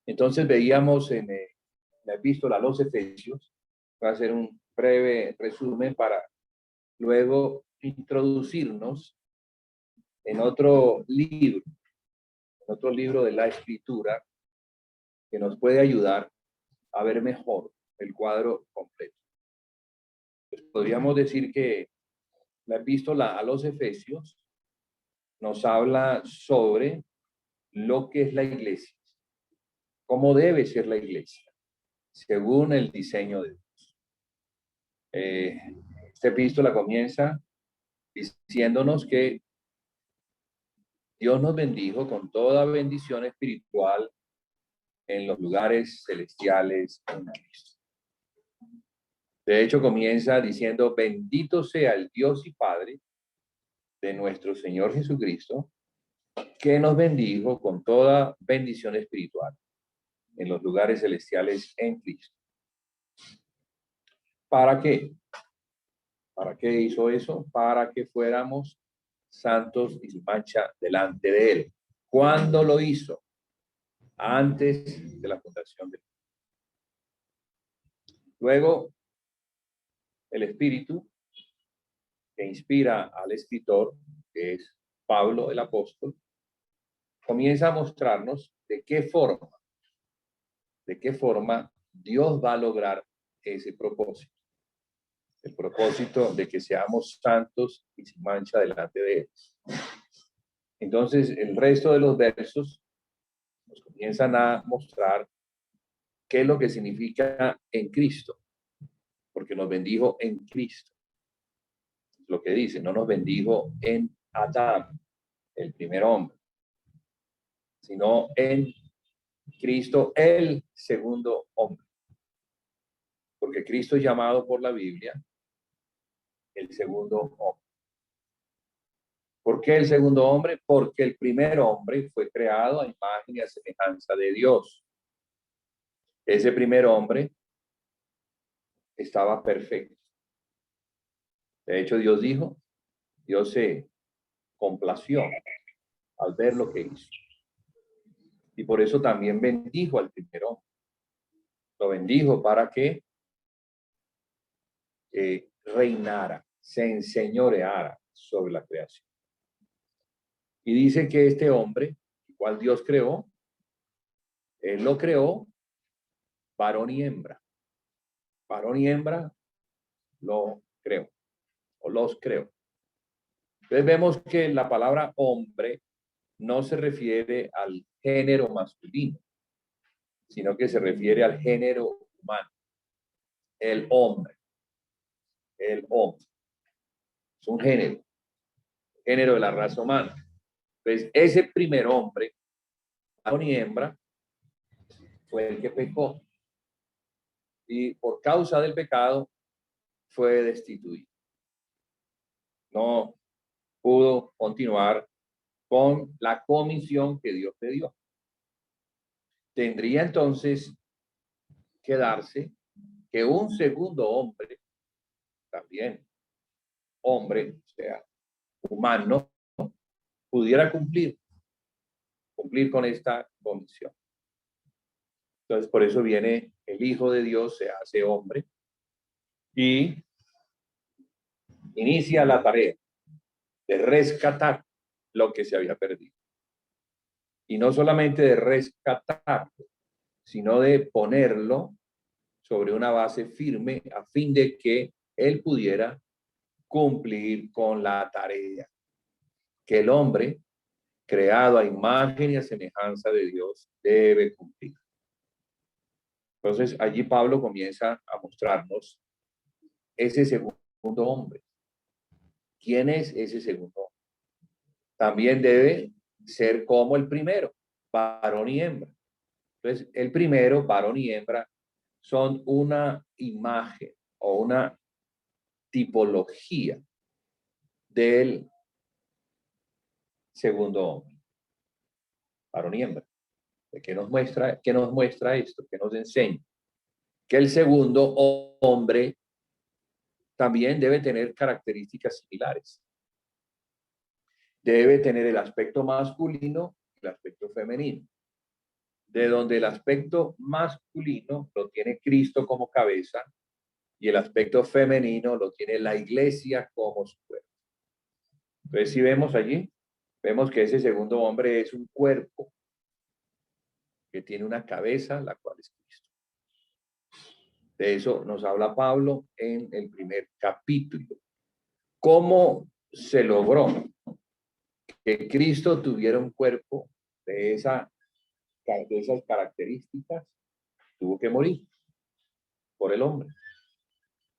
Entonces veíamos en la epístola a los Efesios, voy a hacer un breve resumen para luego introducirnos en otro libro de la Escritura que nos puede ayudar a ver mejor el cuadro completo. Pues podríamos decir que la epístola a los Efesios nos habla sobre lo que es la iglesia, cómo debe ser la iglesia, según el diseño de Dios. Esta epístola comienza diciéndonos que Dios nos bendijo con toda bendición espiritual en los lugares celestiales en Cristo. De hecho, comienza diciendo, bendito sea el Dios y Padre de nuestro Señor Jesucristo, que nos bendijo con toda bendición espiritual en los lugares celestiales en Cristo. ¿Para qué? ¿Para qué hizo eso? Para que fuéramos santos y sin mancha delante de Él. ¿Cuándo lo hizo? Antes de la fundación del mundo. Luego, el Espíritu que inspira al escritor, que es Pablo el apóstol, comienza a mostrarnos de qué forma Dios va a lograr ese propósito. El propósito de que seamos santos y sin mancha delante de Él. Entonces, el resto de los versos nos comienzan a mostrar qué es lo que significa en Cristo, porque nos bendijo en Cristo. Es lo que dice, no nos bendijo en Adán, el primer hombre, sino en Cristo, el segundo hombre. Porque Cristo es llamado por la Biblia el segundo hombre. ¿Por qué el segundo hombre? Porque el primer hombre fue creado a imagen y a semejanza de Dios. Ese primer hombre estaba perfecto. De hecho, Dios se complació al ver lo que hizo. Y por eso también bendijo al primer hombre. Lo bendijo para que reinara, se enseñoreara sobre la creación. Y dice que este hombre, igual Dios creó, Él lo creó varón y hembra. Varón y hembra lo creó, o los creó. Entonces vemos que la palabra hombre no se refiere al género masculino, sino que se refiere al género humano. El hombre. El hombre. Es un género de la raza humana. Entonces, ese primer hombre, varón y hembra, fue el que pecó. Y por causa del pecado, fue destituido. No pudo continuar con la comisión que Dios le dio. Tendría entonces que darse que un segundo hombre, también hombre, o sea, humano, pudiera cumplir con esta comisión. Entonces, por eso viene el Hijo de Dios, se hace hombre y inicia la tarea de rescatar lo que se había perdido. Y no solamente de rescatarlo, sino de ponerlo sobre una base firme a fin de que él pudiera cumplir con la tarea que el hombre, creado a imagen y a semejanza de Dios, debe cumplir. Entonces, allí Pablo comienza a mostrarnos ese segundo hombre. ¿Quién es ese segundo hombre? También debe ser como el primero, varón y hembra. Entonces, el primero, varón y hembra, son una imagen o una tipología del segundo hombre, varón y hembra. ¿Qué nos muestra esto? ¿Qué nos enseña? Que el segundo hombre también debe tener características similares. Debe tener el aspecto masculino y el aspecto femenino. de donde el aspecto masculino lo tiene Cristo como cabeza y el aspecto femenino lo tiene la iglesia como su cuerpo. Entonces, si vemos allí, vemos que ese segundo hombre es un cuerpo que tiene una cabeza, la cual es Cristo. De eso nos habla Pablo en el primer capítulo. ¿Cómo se logró que Cristo tuviera un cuerpo de esas características? Tuvo que morir por el hombre.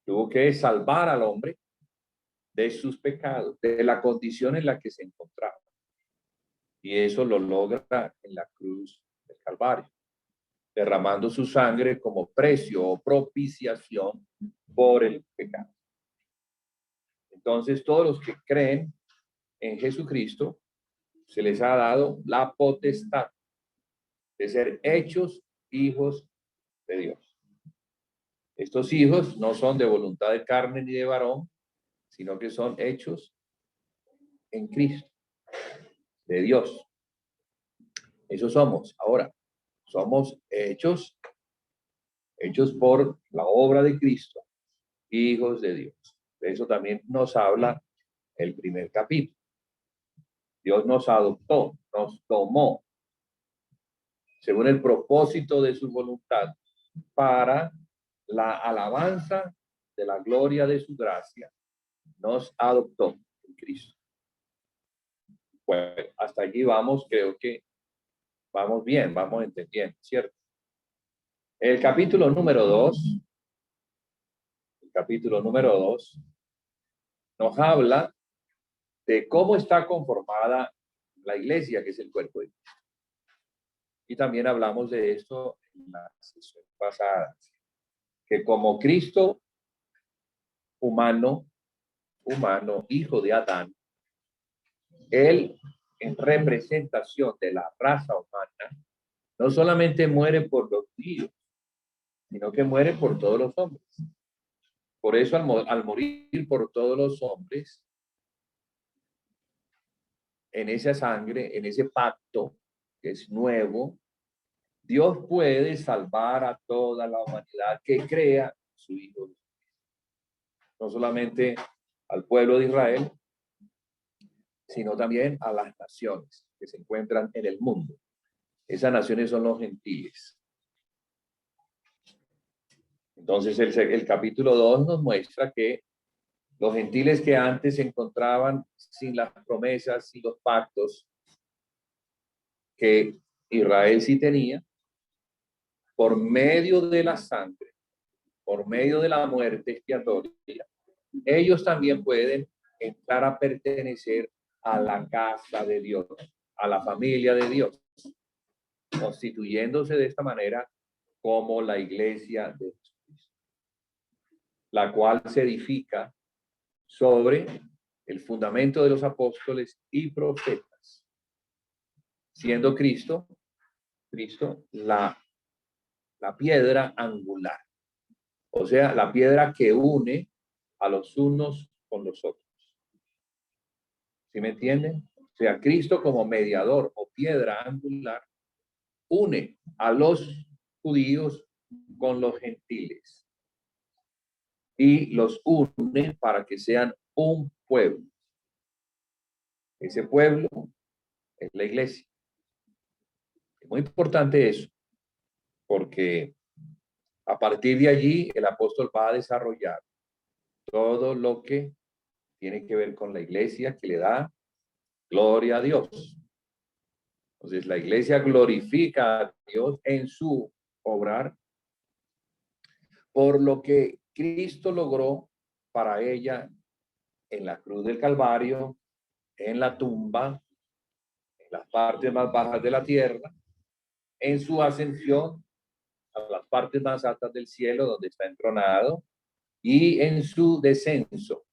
Tuvo que salvar al hombre de sus pecados, de la condición en la que se encontraba. Y eso lo logra en la cruz del Calvario, derramando su sangre como precio o propiciación por el pecado. Entonces, todos los que creen en Jesucristo, se les ha dado la potestad de ser hechos hijos de Dios. Estos hijos no son de voluntad de carne ni de varón, sino que son hechos en Cristo, de Dios. Eso somos. Ahora, somos hechos por la obra de Cristo, hijos de Dios. De eso también nos habla el primer capítulo. Dios nos adoptó, nos tomó, según el propósito de su voluntad, para la alabanza de la gloria de su gracia, nos adoptó en Cristo. Bueno, hasta allí vamos, creo que vamos bien, vamos entendiendo, ¿cierto? El capítulo número 2, nos habla de cómo está conformada la iglesia, que es el cuerpo de Cristo. Y también hablamos de esto en la sesión pasada, que como Cristo humano, hijo de Adán, él en representación de la raza humana, no solamente muere por los judíos, sino que muere por todos los hombres. Por eso al morir por todos los hombres, en esa sangre, en ese pacto que es nuevo, Dios puede salvar a toda la humanidad que crea su Hijo. No solamente al pueblo de Israel, sino también a las naciones que se encuentran en el mundo. Esas naciones son los gentiles. Entonces el capítulo 2 nos muestra que los gentiles que antes se encontraban sin las promesas, sin los pactos que Israel sí tenía, por medio de la sangre, por medio de la muerte expiatoria, ellos también pueden entrar a pertenecer a la casa de Dios, a la familia de Dios, constituyéndose de esta manera como la iglesia de Jesucristo, la cual se edifica sobre el fundamento de los apóstoles y profetas, siendo Cristo la piedra angular, o sea, la piedra que une a los unos con los otros. ¿Sí me entienden? O sea, Cristo como mediador o piedra angular une a los judíos con los gentiles y los une para que sean un pueblo. Ese pueblo es la iglesia. Es muy importante eso, porque a partir de allí el apóstol va a desarrollar todo lo que tiene que ver con la iglesia, que le da gloria a Dios. Entonces la iglesia glorifica a Dios en su obrar por lo que Cristo logró para ella en la cruz del Calvario, en la tumba, en las partes más bajas de la tierra, en su ascensión a las partes más altas del cielo donde está entronado y en su descenso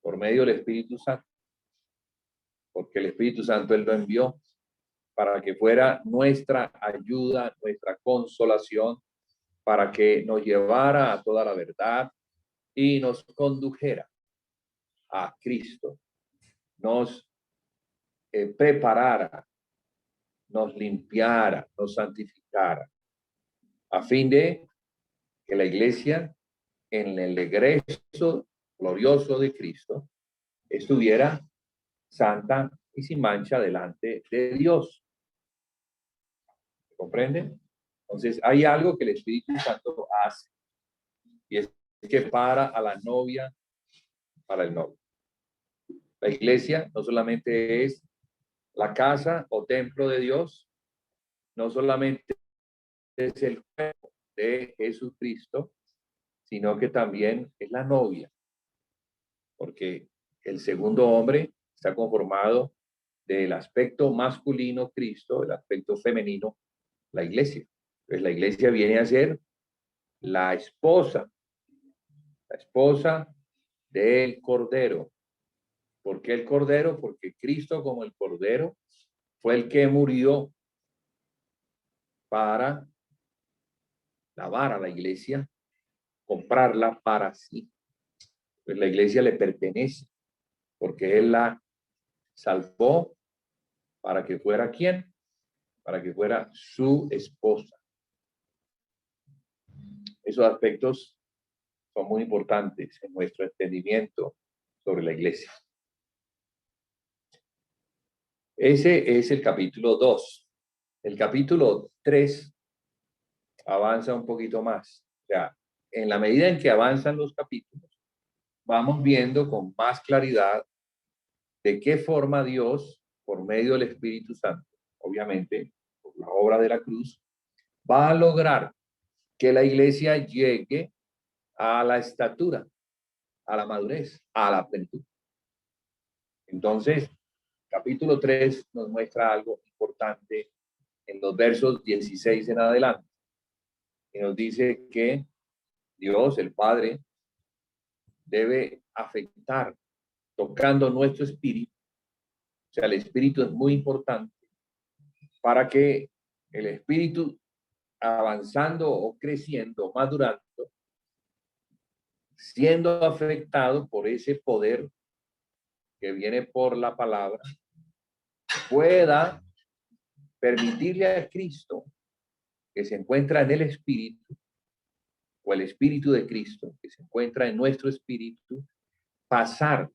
por medio del Espíritu Santo, porque el Espíritu Santo Él lo envió para que fuera nuestra ayuda, nuestra consolación, para que nos llevara a toda la verdad y nos condujera a Cristo, nos preparara, nos limpiara, nos santificara, a fin de que la iglesia, en el egreso glorioso de Cristo, estuviera santa y sin mancha delante de Dios. ¿Se comprende? Entonces, hay algo que el Espíritu Santo hace, y es que para a la novia, para el novio. La iglesia no solamente es la casa o templo de Dios, no solamente es el cuerpo de Jesucristo, sino que también es la novia, porque el segundo hombre está conformado del aspecto masculino, Cristo, el aspecto femenino, la iglesia. Pues la iglesia viene a ser la esposa del Cordero. ¿Por qué el Cordero? Porque Cristo, como el Cordero, fue el que murió para lavar a la iglesia, comprarla para sí. Pues la iglesia le pertenece, porque él la salvó para que fuera ¿quién? Para que fuera su esposa. Esos aspectos son muy importantes en nuestro entendimiento sobre la iglesia. Ese es el capítulo 2. El capítulo 3 avanza un poquito más. O sea, en la medida en que avanzan los capítulos, vamos viendo con más claridad de qué forma Dios, por medio del Espíritu Santo, obviamente, por la obra de la cruz, va a lograr que la iglesia llegue a la estatura, a la madurez, a la plenitud. Entonces, capítulo 3 nos muestra algo importante en los versos 16 en adelante, y nos dice que Dios, el Padre, debe afectar, tocando nuestro espíritu. O sea, el espíritu es muy importante para que el espíritu, avanzando o creciendo, madurando, siendo afectado por ese poder que viene por la palabra, pueda permitirle a Cristo, que se encuentra en el espíritu, o el espíritu de Cristo, que se encuentra en nuestro espíritu, pasar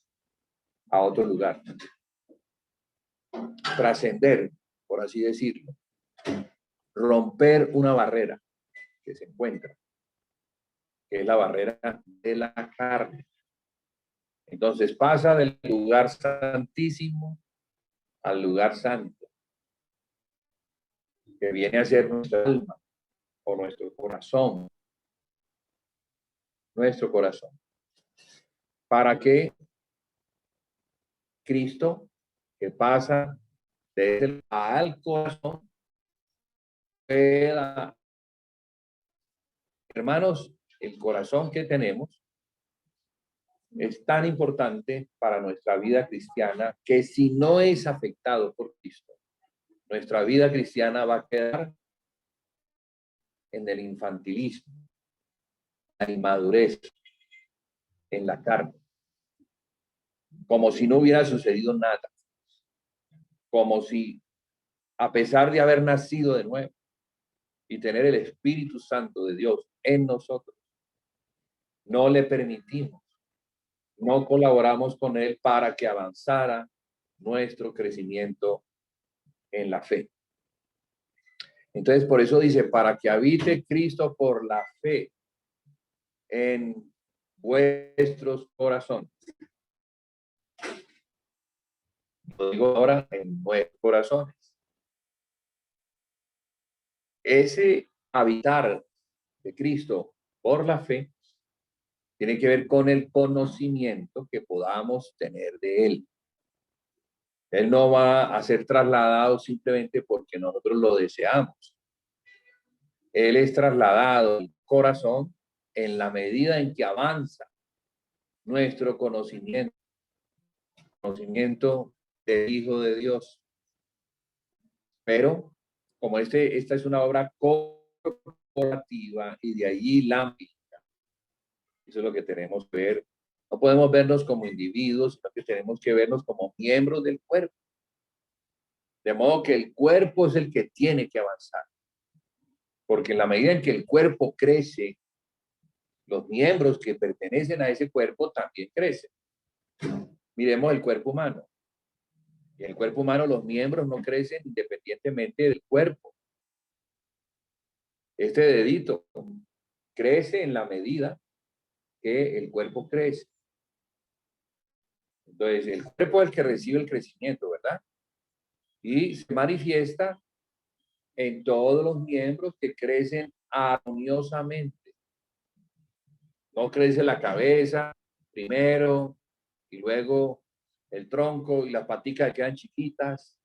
a otro lugar, trascender, por así decirlo, romper una barrera que se encuentra, que es la barrera de la carne. Entonces pasa del lugar santísimo al lugar santo, que viene a ser nuestra alma o nuestro corazón, para que Cristo, que pasa desde al corazón, pueda, hermanos, el corazón que tenemos es tan importante para nuestra vida cristiana que si no es afectado por Cristo, nuestra vida cristiana va a quedar en el infantilismo, en la inmadurez, en la carne, como si no hubiera sucedido nada, como si, a pesar de haber nacido de nuevo y tener el Espíritu Santo de Dios en nosotros, no le permitimos, no colaboramos con él para que avanzara nuestro crecimiento en la fe. Entonces, por eso dice, para que habite Cristo por la fe en vuestros corazones. Lo digo ahora, en nuestros corazones. Ese habitar de Cristo por la fe tiene que ver con el conocimiento que podamos tener de él. Él no va a ser trasladado simplemente porque nosotros lo deseamos. Él es trasladado al corazón en la medida en que avanza nuestro conocimiento del Hijo de Dios. Pero como esta es una obra corporativa y de allí la mística, eso es lo que tenemos que ver. No podemos vernos como individuos, sino que tenemos que vernos como miembros del cuerpo De modo que el cuerpo es el que tiene que avanzar. Porque en la medida en que el cuerpo crece, los miembros que pertenecen a ese cuerpo también crecen. Miremos el cuerpo humano. En el cuerpo humano los miembros no crecen independientemente del cuerpo. Este dedito crece en la medida que el cuerpo crece. Entonces, el cuerpo es el que recibe el crecimiento, ¿verdad? Y se manifiesta en todos los miembros que crecen armoniosamente. No crece la cabeza primero y luego el tronco y las paticas quedan chiquitas.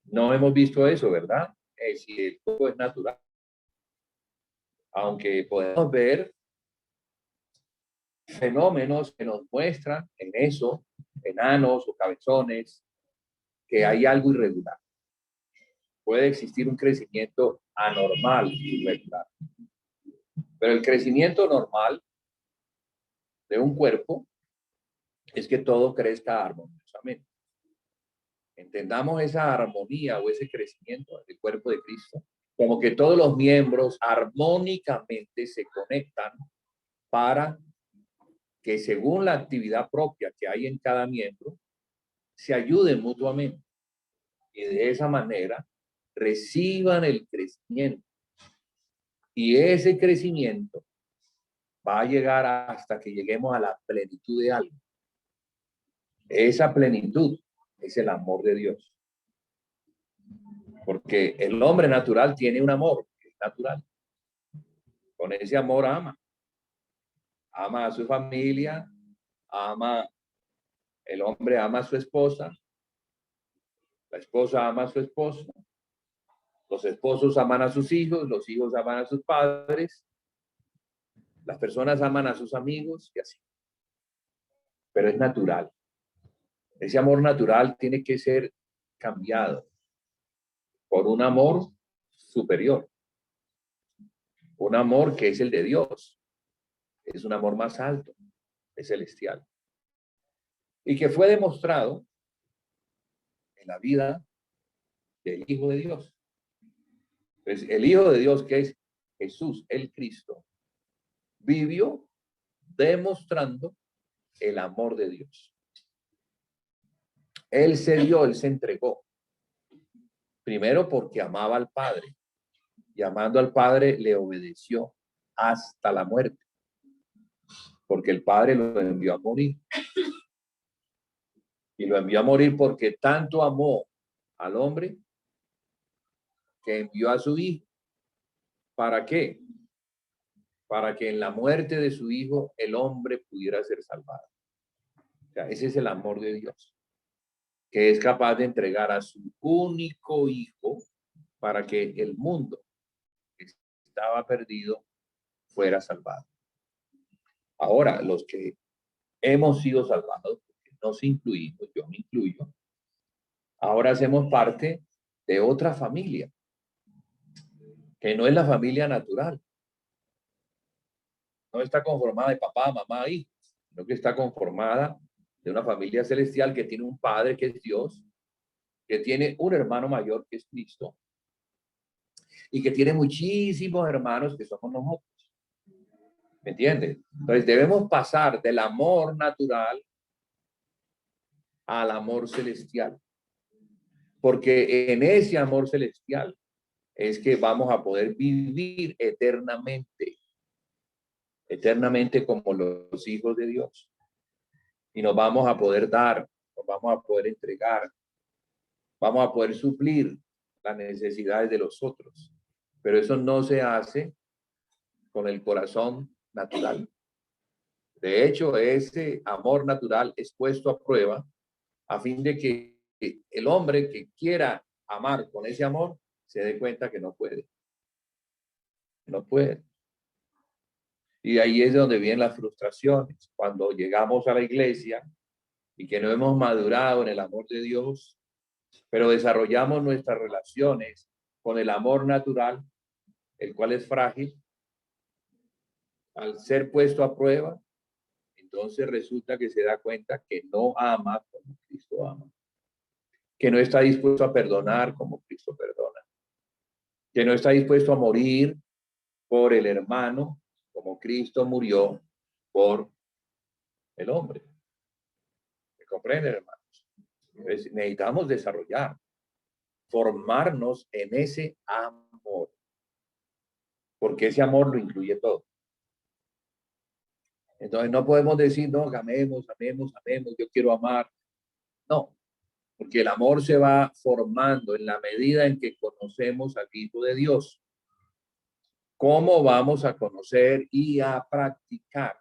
No hemos visto eso, ¿verdad? Si el cuerpo es natural. Aunque podemos ver fenómenos que nos muestran en eso, enanos o cabezones, que hay algo irregular. Puede existir un crecimiento anormal, irregular. Pero el crecimiento normal de un cuerpo es que todo crezca armoniosamente. Entendamos esa armonía o ese crecimiento del cuerpo de Cristo como que todos los miembros armónicamente se conectan para que según la actividad propia que hay en cada miembro, se ayuden mutuamente y de esa manera reciban el crecimiento. Y ese crecimiento va a llegar hasta que lleguemos a la plenitud de algo. Esa plenitud es el amor de Dios. Porque el hombre natural tiene un amor, es natural. Con ese amor ama. Ama a su familia, el hombre ama a su esposa, la esposa ama a su esposo, los esposos aman a sus hijos, los hijos aman a sus padres, las personas aman a sus amigos y así. Pero es natural. Ese amor natural tiene que ser cambiado por un amor superior. Un amor que es el de Dios. Es un amor más alto, es celestial. Y que fue demostrado en la vida del Hijo de Dios. Entonces, el Hijo de Dios, que es Jesús, el Cristo, vivió demostrando el amor de Dios. Él se dio, él se entregó. Primero porque amaba al Padre. Y amando al Padre le obedeció hasta la muerte. Porque el Padre lo envió a morir. Y lo envió a morir porque tanto amó al hombre que envió a su Hijo. ¿Para qué? Para que en la muerte de su Hijo el hombre pudiera ser salvado. O sea, ese es el amor de Dios, que es capaz de entregar a su único Hijo para que el mundo que estaba perdido fuera salvado. Ahora, los que hemos sido salvados, porque nos incluimos, yo me incluyo, ahora hacemos parte de otra familia, que no es la familia natural. No está conformada de papá, mamá, hijos, sino que está conformada de una familia celestial que tiene un padre que es Dios, que tiene un hermano mayor que es Cristo, y que tiene muchísimos hermanos que somos nosotros. ¿Me entiendes? Entonces debemos pasar del amor natural al amor celestial. Porque en ese amor celestial es que vamos a poder vivir eternamente, eternamente como los hijos de Dios. Y nos vamos a poder dar, nos vamos a poder entregar, vamos a poder suplir las necesidades de los otros. Pero eso no se hace con el corazón natural. De hecho, ese amor natural es puesto a prueba a fin de que el hombre que quiera amar con ese amor se dé cuenta que no puede. No puede. Y ahí es donde vienen las frustraciones. Cuando llegamos a la iglesia y que no hemos madurado en el amor de Dios, pero desarrollamos nuestras relaciones con el amor natural, el cual es frágil, al ser puesto a prueba, entonces resulta que se da cuenta que no ama como Cristo ama. que no está dispuesto a perdonar como Cristo perdona, que no está dispuesto a morir por el hermano como Cristo murió por el hombre. ¿Me comprenden, hermanos? Entonces, necesitamos desarrollar, formarnos en ese amor, porque ese amor lo incluye todo. Entonces no podemos decir, no, amemos, amemos, amemos, yo quiero amar. No, porque el amor se va formando en la medida en que conocemos al Hijo de Dios. ¿Cómo vamos a conocer y a practicar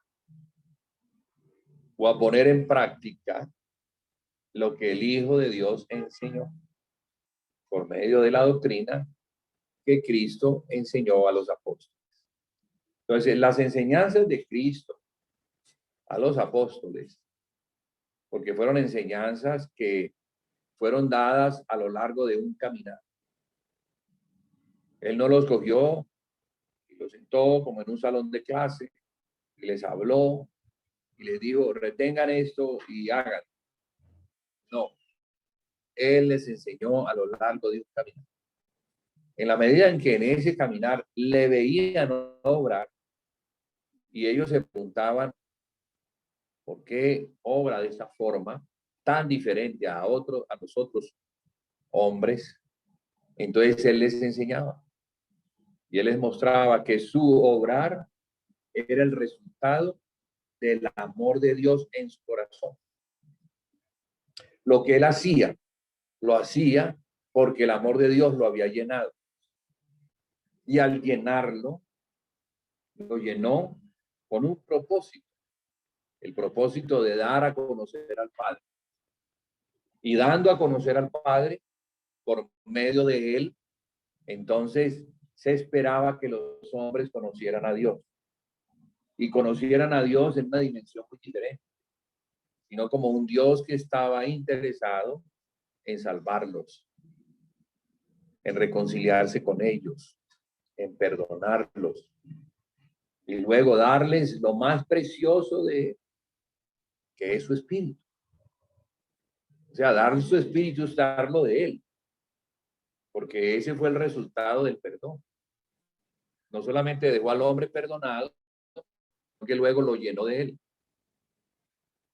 o a poner en práctica lo que el Hijo de Dios enseñó? Por medio de la doctrina que Cristo enseñó a los apóstoles. Entonces, las enseñanzas de Cristo a los apóstoles, porque fueron enseñanzas que fueron dadas a lo largo de un caminar. Él no los cogió y los sentó como en un salón de clase y les habló y les dijo, retengan esto y hagan. No, él les enseñó a lo largo de un caminar. En la medida en que en ese caminar le veían obrar y ellos se preguntaban por qué obra de esa forma tan diferente a los otros hombres, entonces él les enseñaba y él les mostraba que su obrar era el resultado del amor de Dios en su corazón. Lo que él hacía, lo hacía porque el amor de Dios lo había llenado. Y al llenarlo, lo llenó con un propósito, el propósito de dar a conocer al Padre. Y dando a conocer al Padre por medio de él, entonces se esperaba que los hombres conocieran a Dios. Y conocieran a Dios en una dimensión muy diferente, sino como un Dios que estaba interesado en salvarlos, en reconciliarse con ellos, en perdonarlos y luego darles lo más precioso de que es su espíritu. O sea, darle su espíritu es darlo de él, porque ese fue el resultado del perdón. No solamente dejó al hombre perdonado, sino que luego lo llenó de él.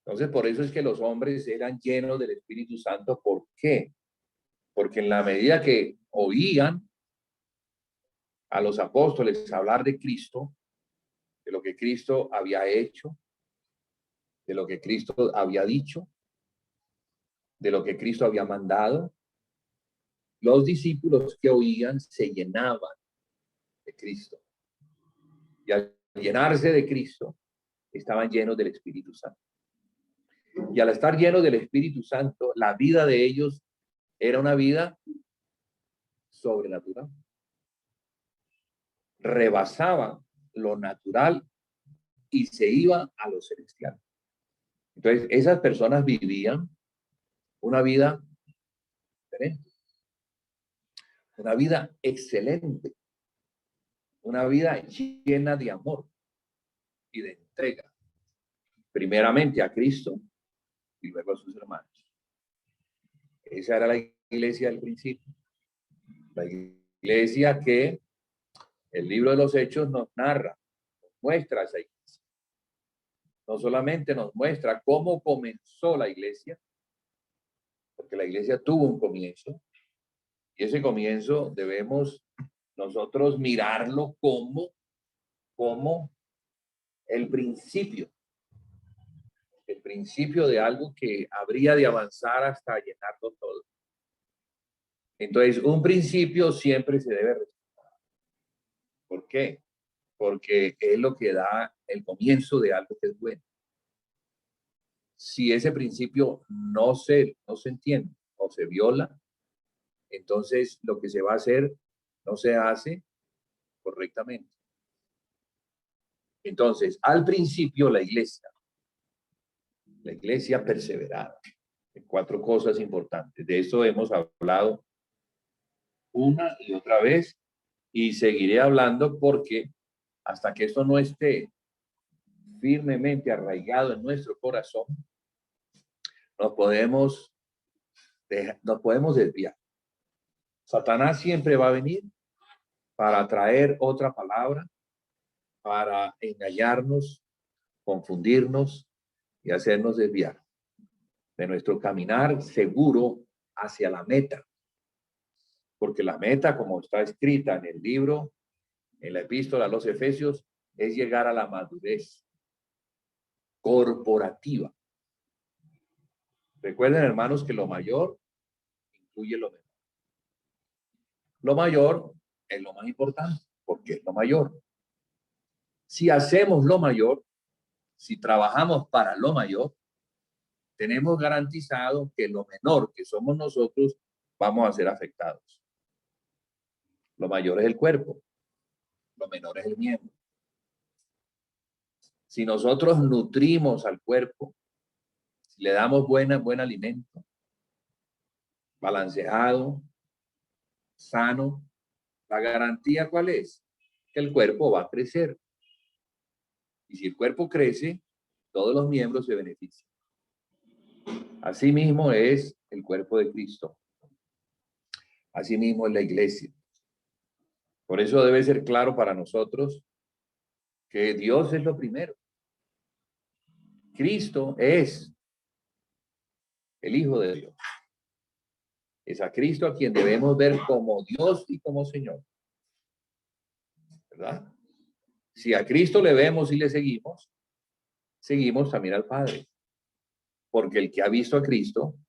Entonces, por eso es que los hombres eran llenos del Espíritu Santo. ¿Por qué? Porque en la medida que oían a los apóstoles hablar de Cristo, de lo que Cristo había hecho, de lo que Cristo había dicho, de lo que Cristo había mandado, los discípulos que oían se llenaban de Cristo. Y al llenarse de Cristo, estaban llenos del Espíritu Santo. Y al estar llenos del Espíritu Santo, la vida de ellos era una vida sobrenatural. Rebasaba lo natural y se iba a lo celestial. Entonces, esas personas vivían una vida diferente, una vida excelente, una vida llena de amor y de entrega, primeramente a Cristo y luego a sus hermanos. Esa era la iglesia del principio. La iglesia que el libro de los Hechos nos narra, nos muestra esa iglesia. No solamente nos muestra cómo comenzó la iglesia, porque la iglesia tuvo un comienzo, y ese comienzo debemos nosotros mirarlo como el principio de algo que habría de avanzar hasta llenarlo todo. Entonces, un principio siempre se debe respetar. ¿Por qué? Porque es lo que da el comienzo de algo que es bueno. Si ese principio no se entiende o se viola, entonces lo que se va a hacer no se hace correctamente. Entonces, al principio la iglesia perseveraba en 4 cosas importantes. De eso hemos hablado una y otra vez y seguiré hablando porque hasta que esto no esté firmemente arraigado en nuestro corazón, no podemos nos podemos desviar. Satanás siempre va a venir para traer otra palabra, para engañarnos, confundirnos y hacernos desviar de nuestro caminar seguro hacia la meta. Porque la meta, como está escrita en el libro, en la epístola a los Efesios, es llegar a la madurez corporativa. Recuerden, hermanos, que lo mayor incluye lo menor. Lo mayor es lo más importante, porque es lo mayor. Si hacemos lo mayor, si trabajamos para lo mayor, tenemos garantizado que lo menor que somos nosotros vamos a ser afectados. Lo mayor es el cuerpo, lo menor es el miembro. Si nosotros nutrimos al cuerpo, si le damos buen alimento, balanceado, sano, la garantía ¿cuál es? Que el cuerpo va a crecer. Y si el cuerpo crece, todos los miembros se benefician. Asimismo es el cuerpo de Cristo. Asimismo es la iglesia. Por eso debe ser claro para nosotros que Dios es lo primero. Cristo es el Hijo de Dios. Es a Cristo a quien debemos ver como Dios y como Señor. ¿Verdad? Si a Cristo le vemos y le seguimos, seguimos también al Padre. Porque el que ha visto a Cristo,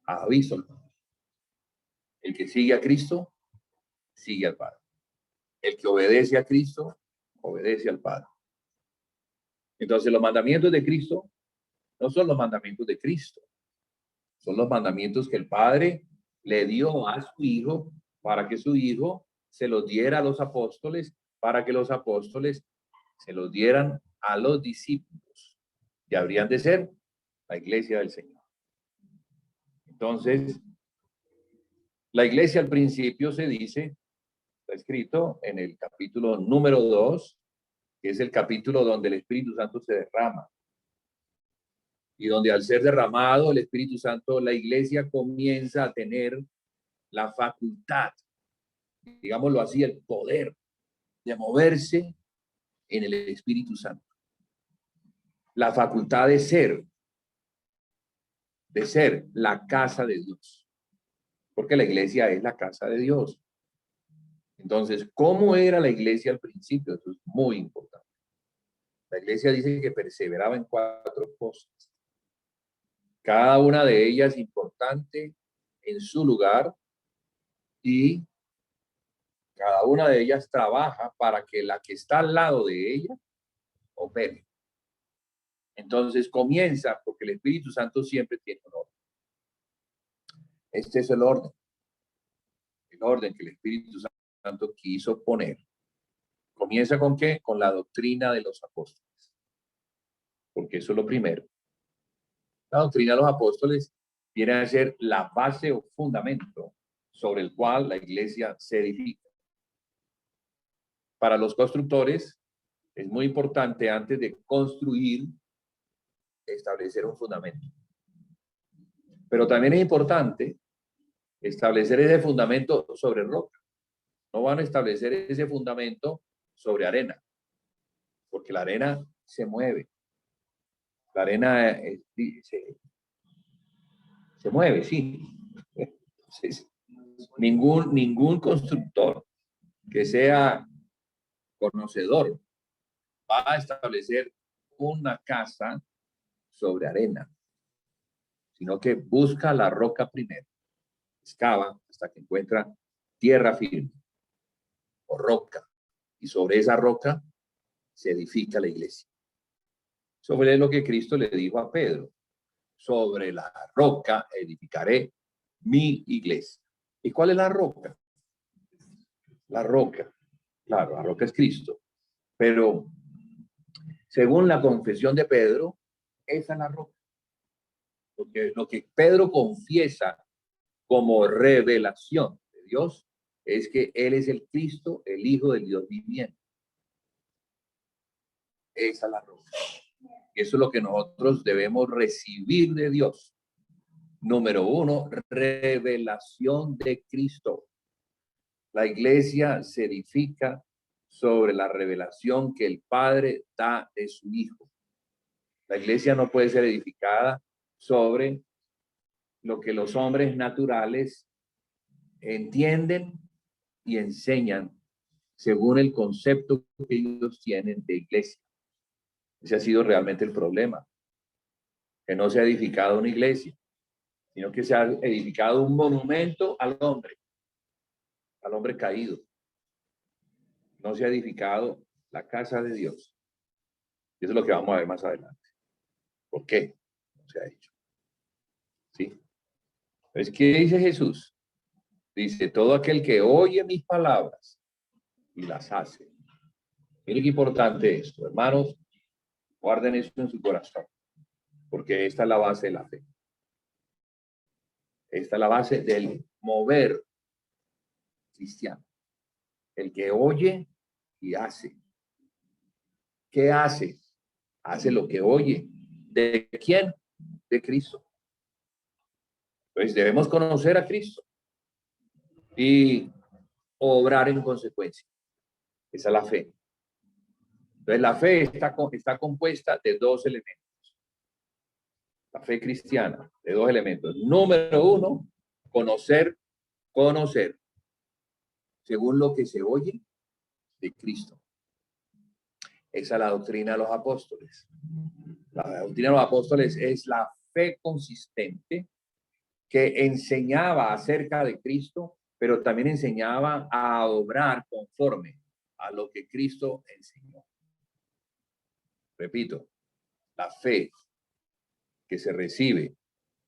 ha visto al Padre. El que sigue a Cristo, sigue al Padre. El que obedece a Cristo, obedece al Padre. Entonces los mandamientos de Cristo no son los mandamientos de Cristo. Son los mandamientos que el Padre le dio a su Hijo para que su Hijo se los diera a los apóstoles, para que los apóstoles se los dieran a los discípulos, que habrían de ser la iglesia del Señor. Entonces, la iglesia al principio se dice, está escrito en el capítulo número 2, que es el capítulo donde el Espíritu Santo se derrama. Y donde al ser derramado el Espíritu Santo, la iglesia comienza a tener la facultad, digámoslo así, el poder de moverse en el Espíritu Santo. La facultad de ser la casa de Dios. Porque la iglesia es la casa de Dios. Entonces, ¿cómo era la iglesia al principio? Eso es muy importante. La iglesia dice que perseveraba en 4 cosas. Cada una de ellas importante en su lugar y cada una de ellas trabaja para que la que está al lado de ella opere. Entonces comienza porque el Espíritu Santo siempre tiene un orden. Este es el orden que el Espíritu Santo quiso poner. ¿Comienza con qué? Con la doctrina de los apóstoles. Porque eso es lo primero. La doctrina de los apóstoles viene a ser la base o fundamento sobre el cual la iglesia se edifica. Para los constructores es muy importante antes de construir establecer un fundamento. Pero también es importante establecer ese fundamento sobre roca. No van a establecer ese fundamento sobre arena, porque la arena se mueve. La arena se mueve, sí. Entonces, ningún constructor que sea conocedor va a establecer una casa sobre arena, sino que busca la roca primero, excava hasta que encuentra tierra firme o roca, y sobre esa roca se edifica la iglesia. Sobre lo que Cristo le dijo a Pedro: sobre la roca edificaré mi iglesia. ¿Y cuál es la roca? La roca, claro, la roca es Cristo, pero según la confesión de Pedro, esa es la roca. Porque lo que Pedro confiesa como revelación de Dios es que Él es el Cristo, el Hijo del Dios viviente. Esa es la roca. Eso es lo que nosotros debemos recibir de Dios. Número uno, revelación de Cristo. La iglesia se edifica sobre la revelación que el Padre da de su Hijo. La iglesia no puede ser edificada sobre lo que los hombres naturales entienden y enseñan según el concepto que ellos tienen de iglesia. Ese ha sido realmente el problema, que no se ha edificado una iglesia, sino que se ha edificado un monumento al hombre caído. No se ha edificado la casa de Dios. Y eso es lo que vamos a ver más adelante. ¿Por qué no se ha hecho? ¿Sí? Entonces, ¿qué dice Jesús? Dice, todo aquel que oye mis palabras y las hace. Miren qué importante esto, hermanos. Guarden esto en su corazón, porque esta es la base de la fe. Esta es la base del mover cristiano. El que oye y hace. ¿Qué hace? Hace lo que oye. ¿De quién? De Cristo. Entonces debemos conocer a Cristo y obrar en consecuencia. Esa es la fe. Entonces la fe está compuesta de dos elementos. La fe cristiana, de dos elementos. Número uno, conocer, según lo que se oye de Cristo. Esa es la doctrina de los apóstoles. La doctrina de los apóstoles es la fe consistente que enseñaba acerca de Cristo, pero también enseñaba a obrar conforme a lo que Cristo enseñó. Repito, la fe que se recibe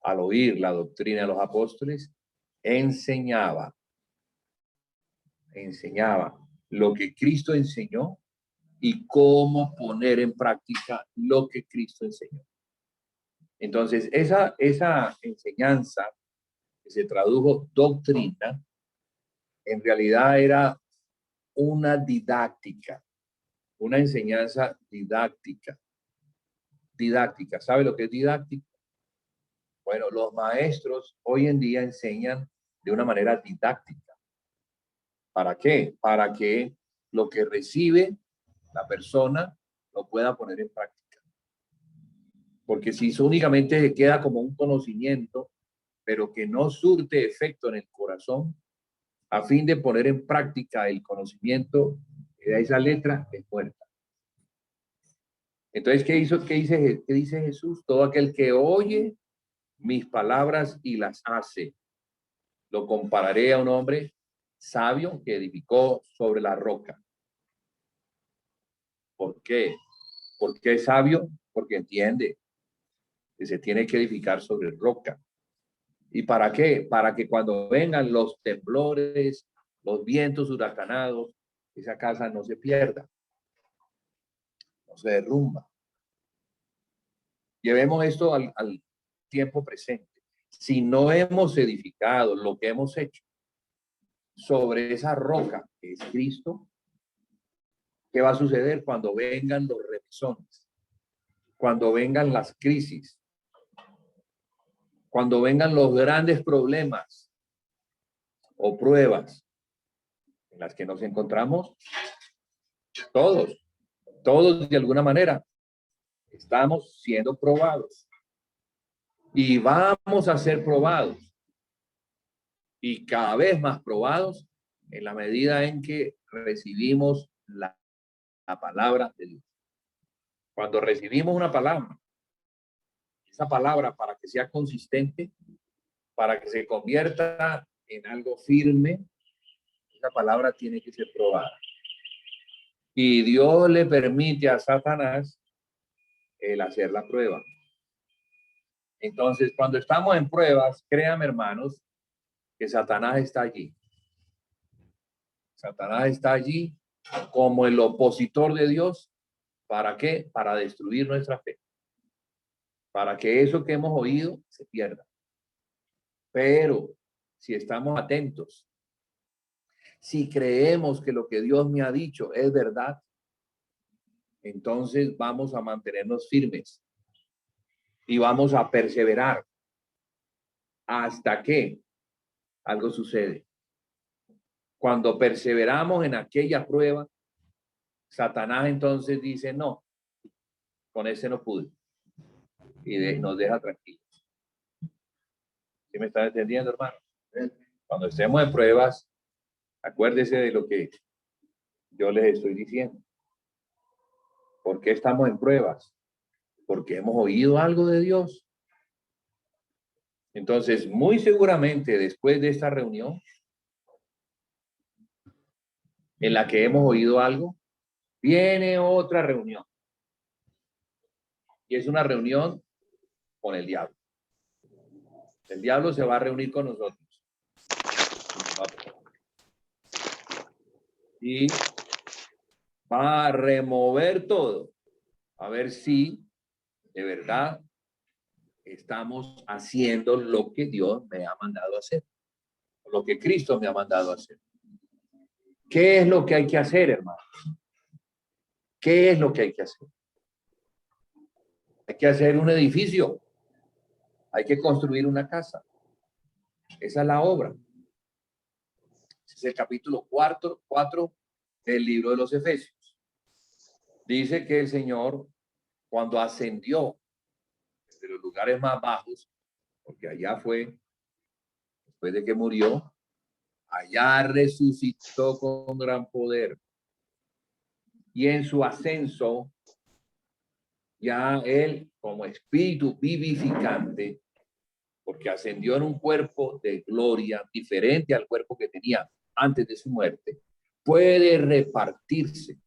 al oír la doctrina de los apóstoles enseñaba lo que Cristo enseñó y cómo poner en práctica lo que Cristo enseñó. Entonces, esa enseñanza que se tradujo doctrina, en realidad era una didáctica, una enseñanza didáctica. Didáctica, ¿sabe lo que es didáctica? Bueno, los maestros hoy en día enseñan de una manera didáctica. ¿Para qué? Para que lo que recibe la persona lo pueda poner en práctica. Porque si eso únicamente se queda como un conocimiento, pero que no surte efecto en el corazón, a fin de poner en práctica el conocimiento de esa letra, es muerta. Entonces, ¿qué dice Jesús? Todo aquel que oye mis palabras y las hace, lo compararé a un hombre sabio que edificó sobre la roca. ¿Por qué? ¿Por qué es sabio? Porque entiende que se tiene que edificar sobre roca. ¿Y para qué? Para que cuando vengan los temblores, los vientos huracanados, esa casa no se pierda, no se derrumba. Llevemos esto al tiempo presente. Si no hemos edificado lo que hemos hecho sobre esa roca que es Cristo, ¿qué va a suceder cuando vengan los revisones? Cuando vengan las crisis, cuando vengan los grandes problemas o pruebas en las que nos encontramos, todos de alguna manera estamos siendo probados y vamos a ser probados y cada vez más probados en la medida en que recibimos la palabra de Dios. Cuando recibimos una palabra, esa palabra para que sea consistente, para que se convierta en algo firme, esa palabra tiene que ser probada. Y Dios le permite a Satanás el hacer la prueba. Entonces, cuando estamos en pruebas, créanme, hermanos, que Satanás está allí. Satanás está allí como el opositor de Dios. ¿Para qué? Para destruir nuestra fe. Para que eso que hemos oído se pierda. Pero si estamos atentos, si creemos que lo que Dios me ha dicho es verdad, entonces vamos a mantenernos firmes y vamos a perseverar. hasta que algo sucede. Cuando perseveramos en aquella prueba, Satanás entonces dice, no, con ese no pude. Y nos deja tranquilos. ¿Sí me están entendiendo, hermano? Cuando estemos en pruebas, acuérdese de lo que yo les estoy diciendo. ¿Por qué estamos en pruebas? Porque hemos oído algo de Dios. Entonces, muy seguramente después de esta reunión en la que hemos oído algo, viene otra reunión. Y es una reunión con el diablo. El diablo se va a reunir con nosotros. Y va a remover todo. A ver si de verdad estamos haciendo lo que Dios me ha mandado a hacer. Lo que Cristo me ha mandado a hacer. ¿Qué es lo que hay que hacer, hermano? ¿Qué es lo que hay que hacer? Hay que hacer un edificio. Hay que construir una casa. Esa es la obra. Ese es el capítulo 4 del libro de los Efesios. Dice que el Señor, cuando ascendió de los lugares más bajos, porque allá fue, después de que murió, allá resucitó con gran poder. Y en su ascenso, ya él, como espíritu vivificante, porque ascendió en un cuerpo de gloria diferente al cuerpo que tenía antes de su muerte, puede repartirse,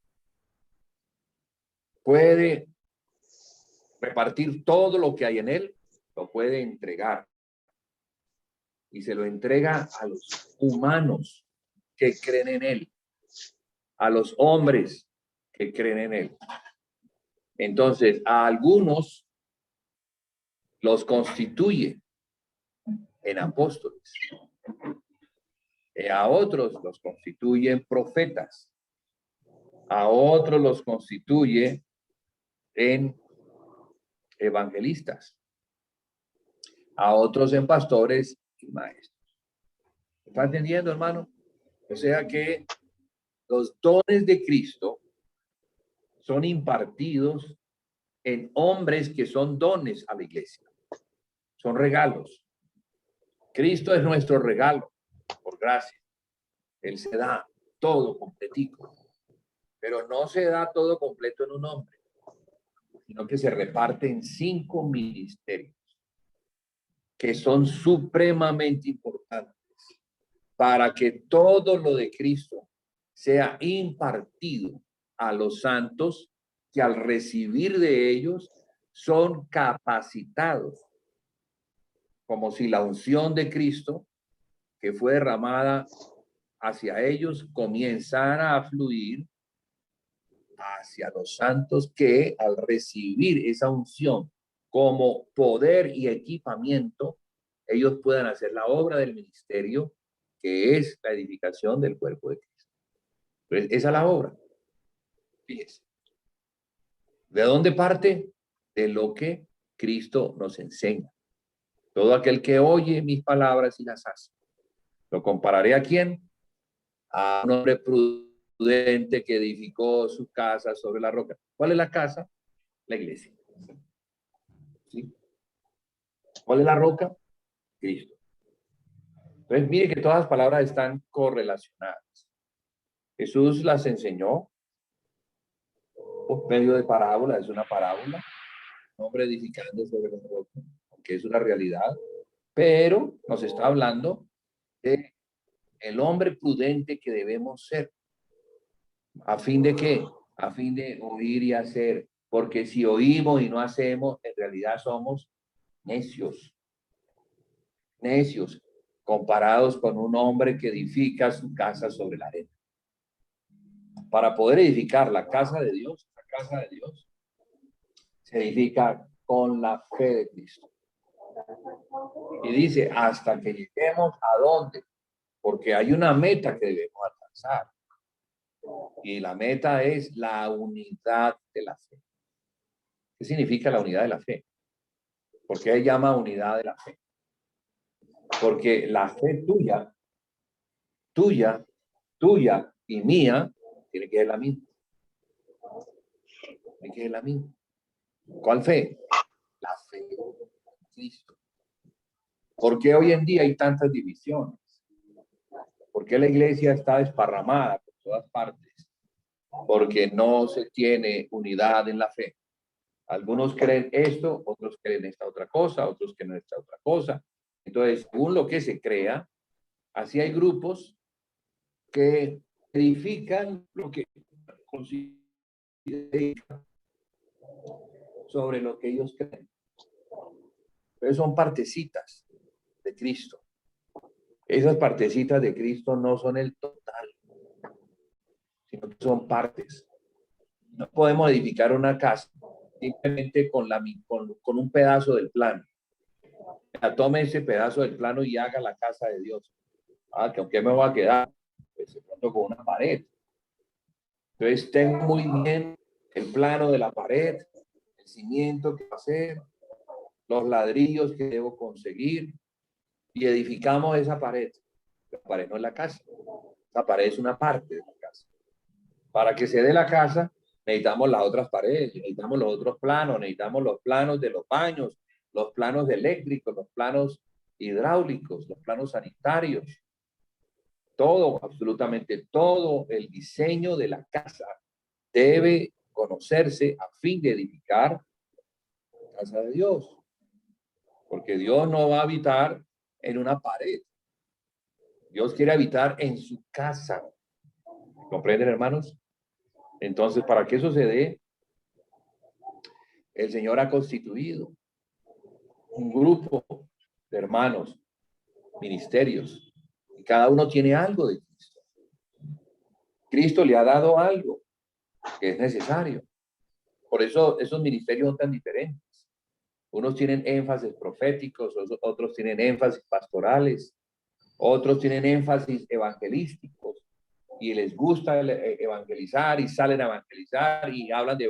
puede repartir todo lo que hay en él, lo puede entregar. Y se lo entrega a los humanos que creen en él, a los hombres que creen en él. Entonces, a algunos los constituye en apóstoles, a otros los constituye en profetas, a otros los constituye en evangelistas, a otros en pastores y maestros. ¿Está entendiendo, hermano? O sea que los dones de Cristo son impartidos en hombres que son dones a la iglesia. Son regalos. Cristo es nuestro regalo, por gracia. Él se da todo completico. Pero no se da todo completo en un hombre, sino que se reparte en 5 ministerios que son supremamente importantes para que todo lo de Cristo sea impartido a los santos que al recibir de ellos son capacitados, como si la unción de Cristo que fue derramada hacia ellos comenzara a fluir hacia los santos que al recibir esa unción como poder y equipamiento, ellos puedan hacer la obra del ministerio, que es la edificación del cuerpo de Cristo. Entonces, esa es la obra. Fíjese. ¿De dónde parte? De lo que Cristo nos enseña. Todo aquel que oye mis palabras y las hace. ¿Lo compararé a quién? A un hombre prudente que edificó su casa sobre la roca. ¿Cuál es la casa? La iglesia. ¿Sí? ¿Cuál es la roca? Cristo. Entonces, mire que todas las palabras están correlacionadas. Jesús las enseñó por medio de parábolas, es una parábola, un hombre edificando sobre la roca, aunque es una realidad, pero nos está hablando de el hombre prudente que debemos ser. ¿A fin de qué? A fin de oír y hacer, porque si oímos y no hacemos, en realidad somos necios. Necios, comparados con un hombre que edifica su casa sobre la arena. Para poder edificar la casa de Dios, se edifica con la fe de Cristo. Y dice, hasta que lleguemos a dónde, porque hay una meta que debemos alcanzar. Y la meta es la unidad de la fe. ¿Qué significa la unidad de la fe? ¿Por qué llama unidad de la fe? Porque la fe tuya y mía, tiene que ser la misma. Tiene que ser la misma. ¿Cuál fe? La fe en Cristo. ¿Por qué hoy en día hay tantas divisiones? ¿Por qué la iglesia está desparramada por todas partes? Porque no se tiene unidad en la fe. Algunos creen esto, otros creen esta otra cosa, otros creen esta otra cosa. Entonces, según lo que se crea, así hay grupos que edifican lo que consideran sobre lo que ellos creen. Pero son partecitas de Cristo. Esas partecitas de Cristo no son el total, sino que son partes. No podemos edificar una casa simplemente con un pedazo del plano. Tome ese pedazo del plano y haga la casa de Dios. Que aunque me voy a quedar, pues de pronto con una pared. Entonces tengo muy bien el plano de la pared, el cimiento que va a hacer, los ladrillos que debo conseguir y edificamos esa pared. La pared no es la casa. La pared es una parte de la casa. Para que se dé la casa, necesitamos las otras paredes, necesitamos los otros planos, necesitamos los planos de los baños, los planos eléctricos, los planos hidráulicos, los planos sanitarios. Todo, absolutamente todo el diseño de la casa debe conocerse a fin de edificar la casa de Dios. Porque Dios no va a habitar en una pared. Dios quiere habitar en su casa. ¿Comprenden, hermanos? Entonces, para que eso se dé, el Señor ha constituido un grupo de hermanos, ministerios, y cada uno tiene algo de Cristo. Cristo le ha dado algo que es necesario. Por eso esos ministerios son tan diferentes. Unos tienen énfasis proféticos, otros tienen énfasis pastorales, otros tienen énfasis evangelísticos y les gusta evangelizar y salen a evangelizar y hablan de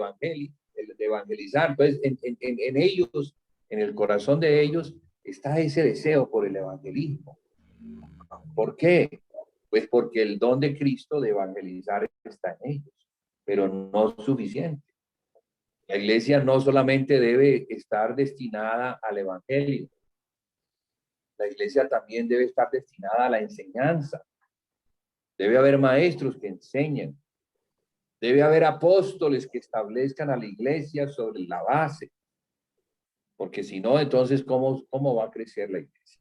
evangelizar. Entonces, en ellos, en el corazón de ellos, está ese deseo por el evangelismo. ¿Por qué? Pues porque el don de Cristo de evangelizar está en ellos, pero no es suficiente. La iglesia no solamente debe estar destinada al evangelio, la iglesia también debe estar destinada a la enseñanza. Debe haber maestros que enseñen. Debe haber apóstoles que establezcan a la iglesia sobre la base. Porque si no, entonces, ¿cómo va a crecer la iglesia?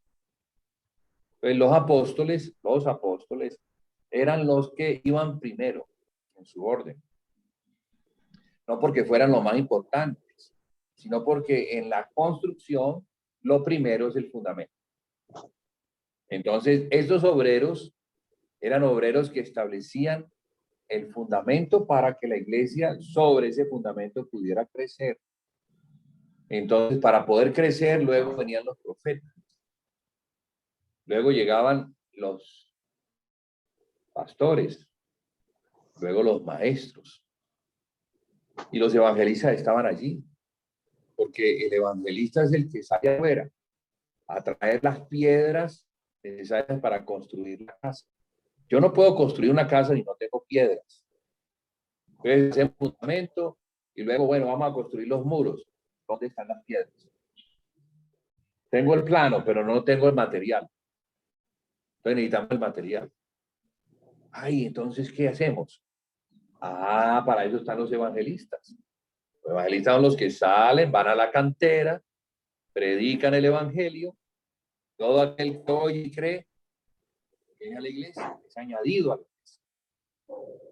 Pues los apóstoles eran los que iban primero en su orden. No porque fueran los más importantes, sino porque en la construcción lo primero es el fundamento. Entonces, estos obreros eran obreros que establecían el fundamento para que la iglesia sobre ese fundamento pudiera crecer. Entonces, para poder crecer, luego venían los profetas. Luego llegaban los pastores, luego los maestros. Y los evangelistas estaban allí, porque el evangelista es el que sale afuera a traer las piedras necesarias para construir la casa. Yo no puedo construir una casa si no tengo piedras. Entonces, hacemos un fundamento y luego, bueno, vamos a construir los muros. ¿Dónde están las piedras? Tengo el plano, pero no tengo el material. Entonces necesitamos el material. Ay, entonces, ¿qué hacemos? Para eso están los evangelistas. Los evangelistas son los que salen, van a la cantera, predican el evangelio. Todo aquel que oye y cree, viene a la iglesia, es añadido a la iglesia.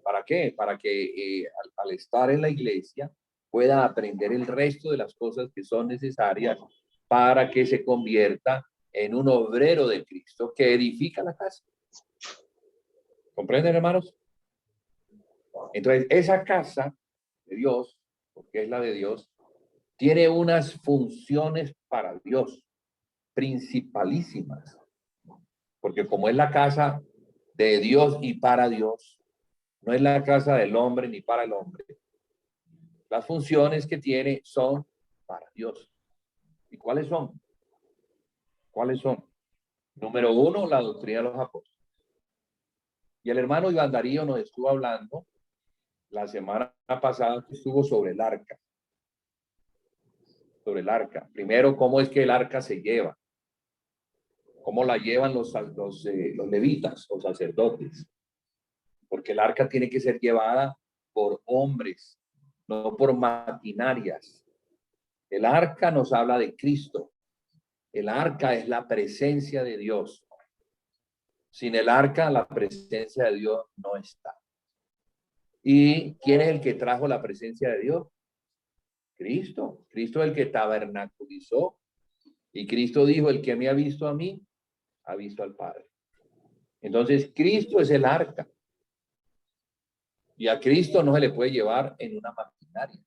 ¿Para qué? Para que al estar en la iglesia pueda aprender el resto de las cosas que son necesarias para que se convierta en un obrero de Cristo que edifica la casa. ¿Comprenden, hermanos? Entonces, esa casa de Dios, porque es la de Dios, tiene unas funciones para Dios principalísimas. Porque como es la casa de Dios y para Dios, no es la casa del hombre ni para el hombre. Las funciones que tiene son para Dios. ¿Y cuáles son? ¿Cuáles son? Número uno, la doctrina de los apóstoles. Y el hermano Iván Darío nos estuvo hablando la semana pasada que estuvo sobre el arca. Sobre el arca. Primero, cómo es que el arca se lleva. Cómo la llevan los levitas o sacerdotes. Porque el arca tiene que ser llevada por hombres, no por maquinarias. El arca nos habla de Cristo. El arca es la presencia de Dios. Sin el arca, la presencia de Dios no está. ¿Y quién es el que trajo la presencia de Dios? Cristo. Cristo es el que tabernaculizó. Y Cristo dijo, el que me ha visto a mí, ha visto al Padre. Entonces, Cristo es el arca. Y a Cristo no se le puede llevar en una maquinaria.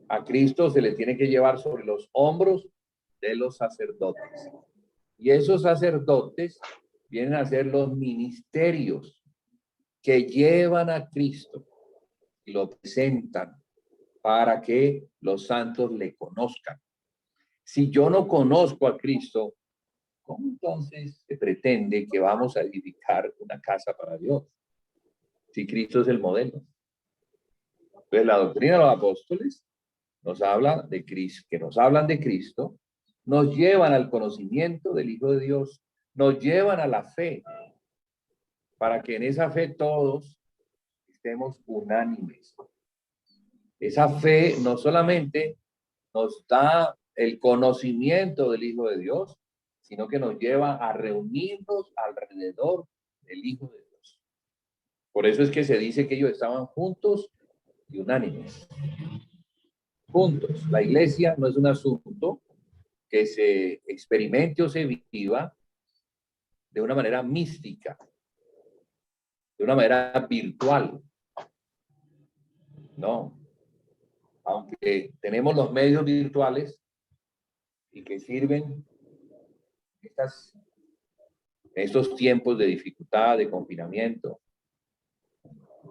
A Cristo se le tiene que llevar sobre los hombros de los sacerdotes. Y esos sacerdotes vienen a ser los ministerios que llevan a Cristo y lo presentan para que los santos le conozcan. Si yo no conozco a Cristo, ¿cómo entonces se pretende que vamos a edificar una casa para Dios? Si Cristo es el modelo. Entonces, la doctrina de los apóstoles nos habla de Cristo, que nos hablan de Cristo, nos llevan al conocimiento del Hijo de Dios, nos llevan a la fe, para que en esa fe todos estemos unánimes. Esa fe no solamente nos da el conocimiento del Hijo de Dios, sino que nos lleva a reunirnos alrededor del Hijo de Dios. Por eso es que se dice que ellos estaban juntos y unánimes. Juntos. La iglesia no es un asunto que se experimente o se viva de una manera mística, de una manera virtual. No. Aunque tenemos los medios virtuales y que sirven estos tiempos de dificultad, de confinamiento,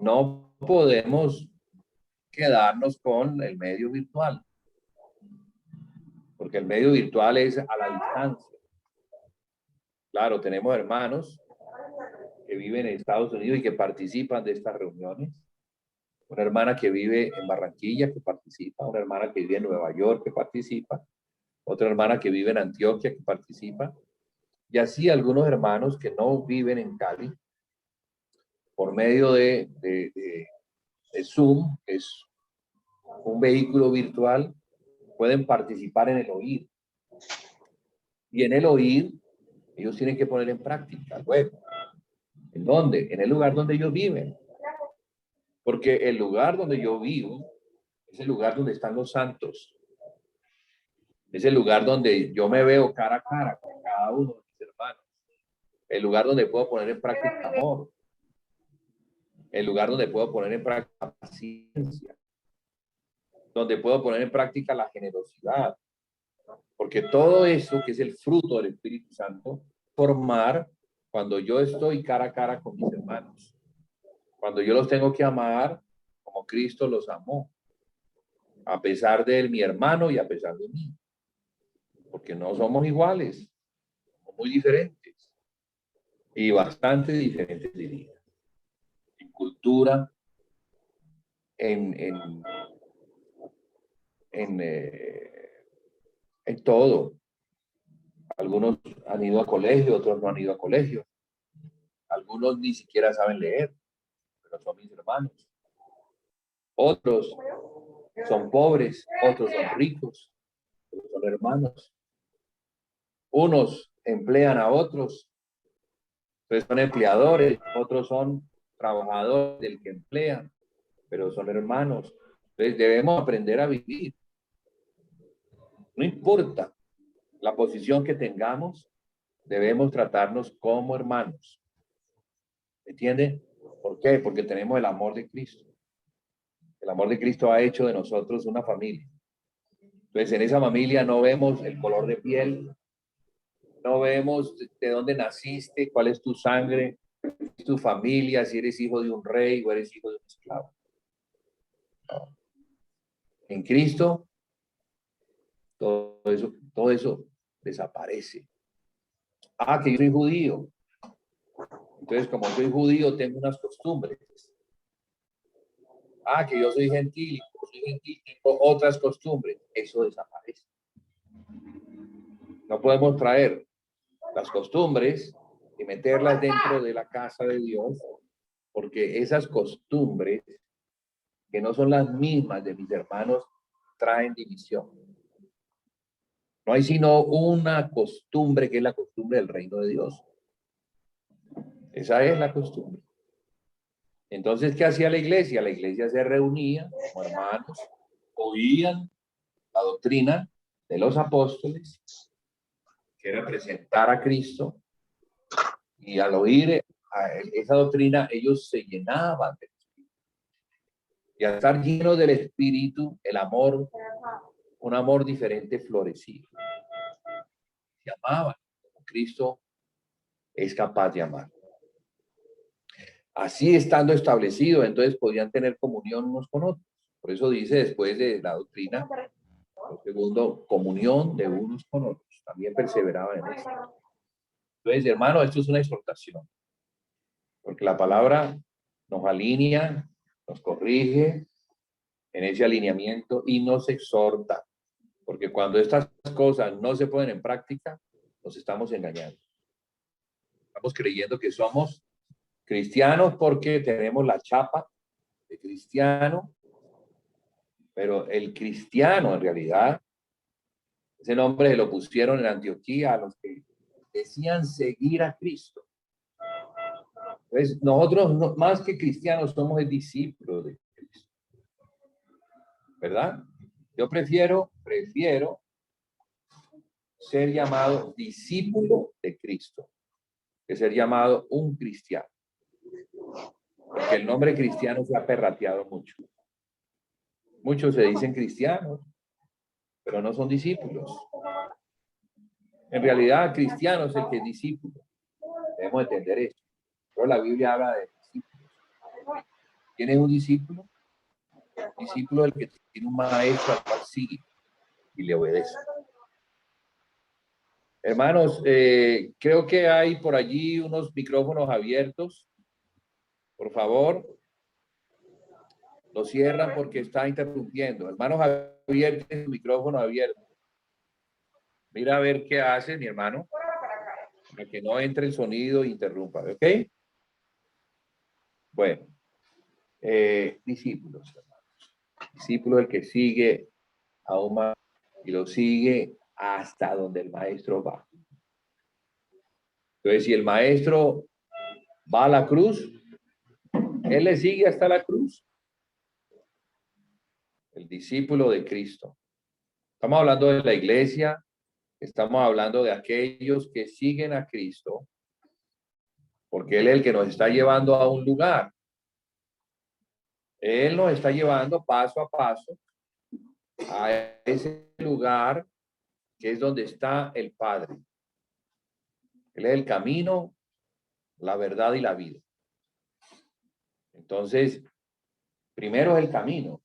no podemos quedarnos con el medio virtual, porque el medio virtual es a la distancia. Claro, tenemos hermanos que viven en Estados Unidos y que participan de estas reuniones, una hermana que vive en Barranquilla que participa, una hermana que vive en Nueva York que participa, otra hermana que vive en Antioquia que participa, y así algunos hermanos que no viven en Cali, por medio de Zoom, que es un vehículo virtual, pueden participar en el oír. Y en el oír, ellos tienen que poner en práctica luego. ¿En dónde? En el lugar donde ellos viven. Porque el lugar donde yo vivo es el lugar donde están los santos. Es el lugar donde yo me veo cara a cara con cada uno de mis hermanos. El lugar donde puedo poner en práctica amor. El lugar donde puedo poner en práctica paciencia. Donde puedo poner en práctica la generosidad. Porque todo eso que es el fruto del Espíritu Santo, formar cuando yo estoy cara a cara con mis hermanos. Cuando yo los tengo que amar como Cristo los amó. A pesar de mi hermano y a pesar de mí. Porque no somos iguales. Somos muy diferentes. Y bastante diferentes, diría. En cultura, en todo. Algunos han ido a colegio, otros no han ido a colegio. Algunos ni siquiera saben leer, pero son mis hermanos. Otros son pobres, otros son ricos, otros son hermanos. Unos emplean a otros, entonces son empleadores, otros son trabajadores del que emplean, pero son hermanos. Entonces debemos aprender a vivir. No importa la posición que tengamos, debemos tratarnos como hermanos. ¿Entiende? ¿Por qué? Porque tenemos el amor de Cristo. El amor de Cristo ha hecho de nosotros una familia. Entonces, en esa familia no vemos el color de piel, no vemos de dónde naciste, cuál es tu sangre, tu familia, si eres hijo de un rey o eres hijo de un esclavo. No. En Cristo, todo eso desaparece. Ah, que yo soy judío. Entonces, como soy judío, tengo unas costumbres. Ah, que yo soy gentil, y como soy gentil, tengo otras costumbres. Eso desaparece. No podemos traer las costumbres y meterlas dentro de la casa de Dios, porque esas costumbres, que no son las mismas de mis hermanos, traen división. No hay sino una costumbre, que es la costumbre del reino de Dios. Esa es la costumbre. Entonces, ¿qué hacía la iglesia? La iglesia se reunía como hermanos, oían la doctrina de los apóstoles, que era presentar a Cristo, y al oír esa doctrina, ellos se llenaban del Espíritu. Y al estar llenos del Espíritu, el amor, un amor diferente, florecía. Se amaban como Cristo es capaz de amar. Así estando establecido, entonces podían tener comunión unos con otros. Por eso dice después de la doctrina, lo segundo, comunión de unos con otros. También perseveraban en esto. Entonces, hermano, esto es una exhortación, porque la palabra nos alinea, nos corrige en ese alineamiento y nos exhorta, porque cuando estas cosas no se ponen en práctica, nos estamos engañando. Estamos creyendo que somos cristianos porque tenemos la chapa de cristiano, pero el cristiano en realidad, ese nombre se lo pusieron en Antioquía a los que decían seguir a Cristo. Entonces, nosotros no, más que cristianos somos el discípulo de Cristo, ¿verdad? Yo prefiero ser llamado discípulo de Cristo que ser llamado un cristiano. Porque el nombre cristiano se ha perrateado mucho. Muchos se dicen cristianos, pero no son discípulos. En realidad, cristiano es el que es discípulo. Debemos entender eso. Pero la Biblia habla de discípulos. ¿Quién es un discípulo? Discípulo es el que tiene un maestro al cual sigue y le obedece. Hermanos, creo que hay por allí unos micrófonos abiertos. Por favor, lo cierran porque está interrumpiendo. Hermanos, Javier tiene su micrófono abierto. Mira a ver qué hace mi hermano, para que no entre el sonido e interrumpa, ¿ok? Bueno, discípulos, hermanos. Discípulo el que sigue a un maestro y lo sigue hasta donde el maestro va. Entonces, si el maestro va a la cruz, él le sigue hasta la cruz. El discípulo de Cristo. Estamos hablando de la iglesia, estamos hablando de aquellos que siguen a Cristo, porque Él es el que nos está llevando a un lugar. Él nos está llevando paso a paso a ese lugar que es donde está el Padre. Él es el camino, la verdad y la vida. Entonces, primero es el camino.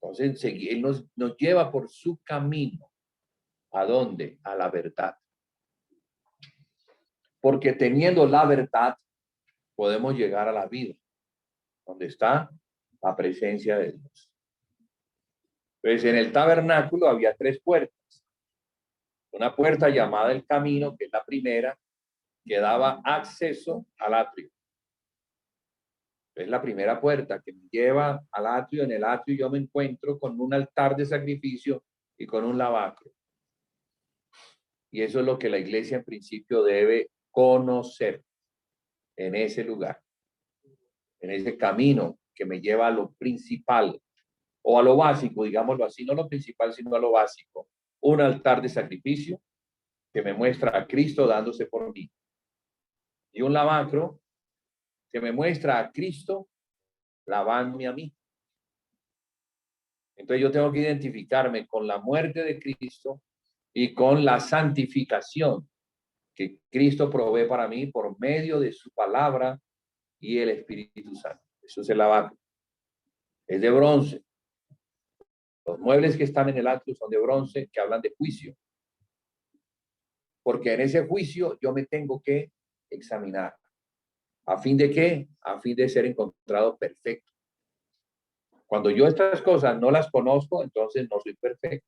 Entonces, Él nos lleva por su camino. ¿A dónde? A la verdad. Porque teniendo la verdad, podemos llegar a la vida, donde está la presencia de Dios. Pues en el tabernáculo había 3 puertas. Una puerta llamada el camino, que es la primera, que daba acceso al atrio. Es la primera puerta que me lleva al atrio. En el atrio yo me encuentro con un altar de sacrificio y con un lavacro. Y eso es lo que la iglesia en principio debe conocer en ese lugar, en ese camino que me lleva a lo principal o a lo básico, digámoslo así, no lo principal, sino a lo básico. Un altar de sacrificio que me muestra a Cristo dándose por mí. Y un lavacro que me muestra a Cristo lavándome a mí. Entonces yo tengo que identificarme con la muerte de Cristo y con la santificación que Cristo provee para mí por medio de su palabra y el Espíritu Santo. Eso es el lavacro. Es de bronce. Los muebles que están en el atrio son de bronce, que hablan de juicio. Porque en ese juicio yo me tengo que examinar. ¿A fin de qué? A fin de ser encontrado perfecto. Cuando yo estas cosas no las conozco, entonces no soy perfecto.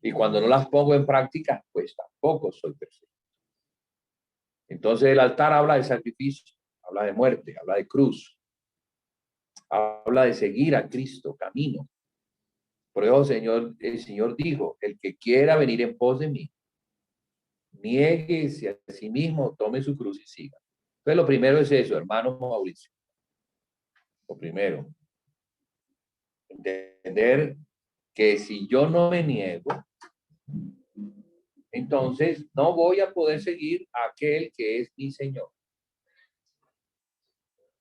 Y cuando no las pongo en práctica, pues tampoco soy perfecto. Entonces el altar habla de sacrificio, habla de muerte, habla de cruz, habla de seguir a Cristo, camino. Por eso el Señor dijo, el que quiera venir en pos de mí, niéguese a sí mismo, tome su cruz y siga. Entonces lo primero es eso, hermano Mauricio. Lo primero, entender que si yo no me niego, entonces no voy a poder seguir a aquel que es mi Señor.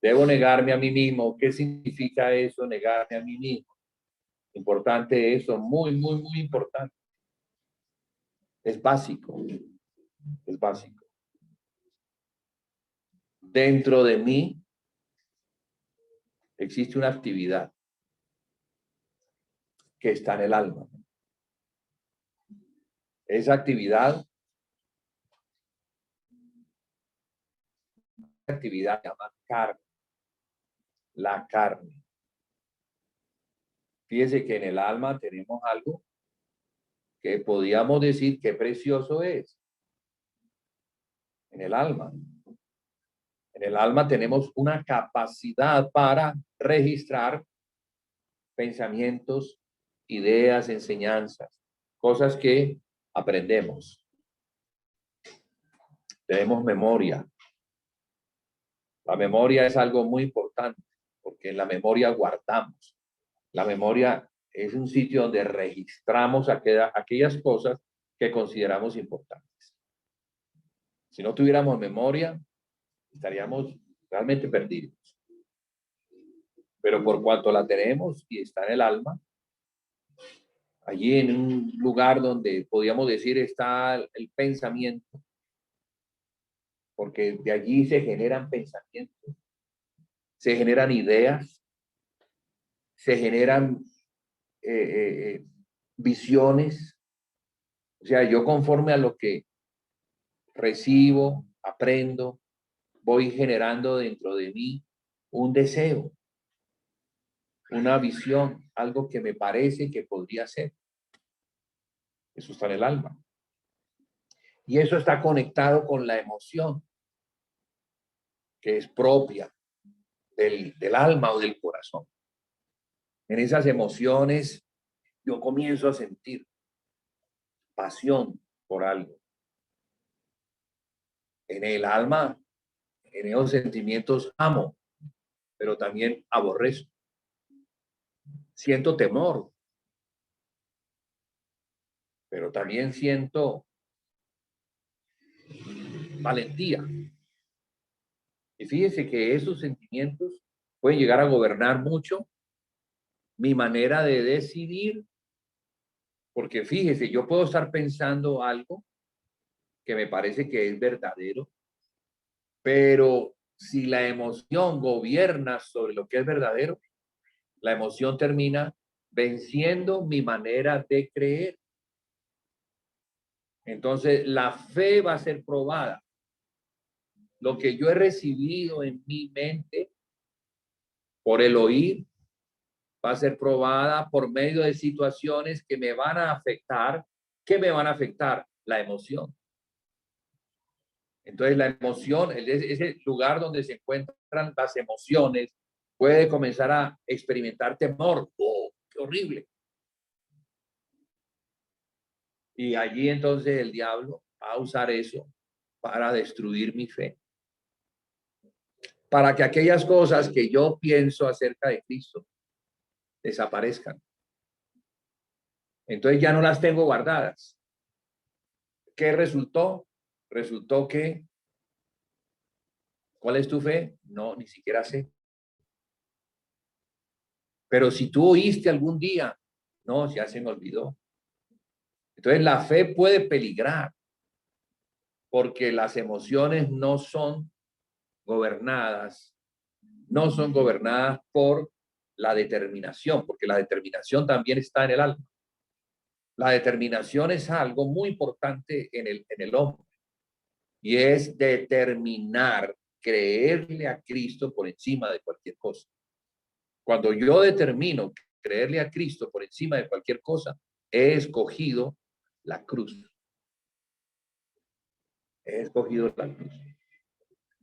Debo negarme a mí mismo. ¿Qué significa eso, negarme a mí mismo? Importante eso, muy, muy, muy importante. Es básico, es básico. Dentro de mí existe una actividad que está en el alma. Esa actividad se llama carne, la carne. Fíjese que en el alma tenemos algo que podríamos decir que precioso es. En el alma. En el alma tenemos una capacidad para registrar pensamientos, ideas, enseñanzas, cosas que aprendemos. Tenemos memoria. La memoria es algo muy importante porque en la memoria guardamos. La memoria es un sitio donde registramos aquellas cosas que consideramos importantes. Si no tuviéramos memoria, estaríamos realmente perdidos. Pero por cuanto la tenemos y está en el alma, allí en un lugar donde podríamos decir está el pensamiento, porque de allí se generan pensamientos, se generan ideas, se generan visiones. O sea, yo conforme a lo que recibo, aprendo, voy generando dentro de mí un deseo, una visión, algo que me parece que podría ser. Eso está en el alma. Y eso está conectado con la emoción, que es propia del alma o del corazón. En esas emociones yo comienzo a sentir pasión por algo. En el alma, en esos sentimientos amo, pero también aborrezco. Siento temor, pero también siento valentía. Y fíjese que esos sentimientos pueden llegar a gobernar mucho mi manera de decidir, porque fíjese, yo puedo estar pensando algo que me parece que es verdadero, pero si la emoción gobierna sobre lo que es verdadero, la emoción termina venciendo mi manera de creer. Entonces, la fe va a ser probada. Lo que yo he recibido en mi mente por el oír va a ser probada por medio de situaciones que me van a afectar. ¿Qué me van a afectar? La emoción. Entonces, la emoción, ese lugar donde se encuentran las emociones, puede comenzar a experimentar temor. ¡Oh, qué horrible! Y allí entonces el diablo va a usar eso para destruir mi fe. Para que aquellas cosas que yo pienso acerca de Cristo desaparezcan. Entonces ya no las tengo guardadas. ¿Qué resultó? Resultó que, ¿cuál es tu fe? No, ni siquiera sé. Pero si tú oíste algún día, no, ya se me olvidó. Entonces la fe puede peligrar porque las emociones no son gobernadas por la determinación, porque la determinación también está en el alma. La determinación es algo muy importante en el hombre y es determinar creerle a Cristo por encima de cualquier cosa. Cuando yo determino creerle a Cristo por encima de cualquier cosa, he escogido la cruz. He escogido la cruz.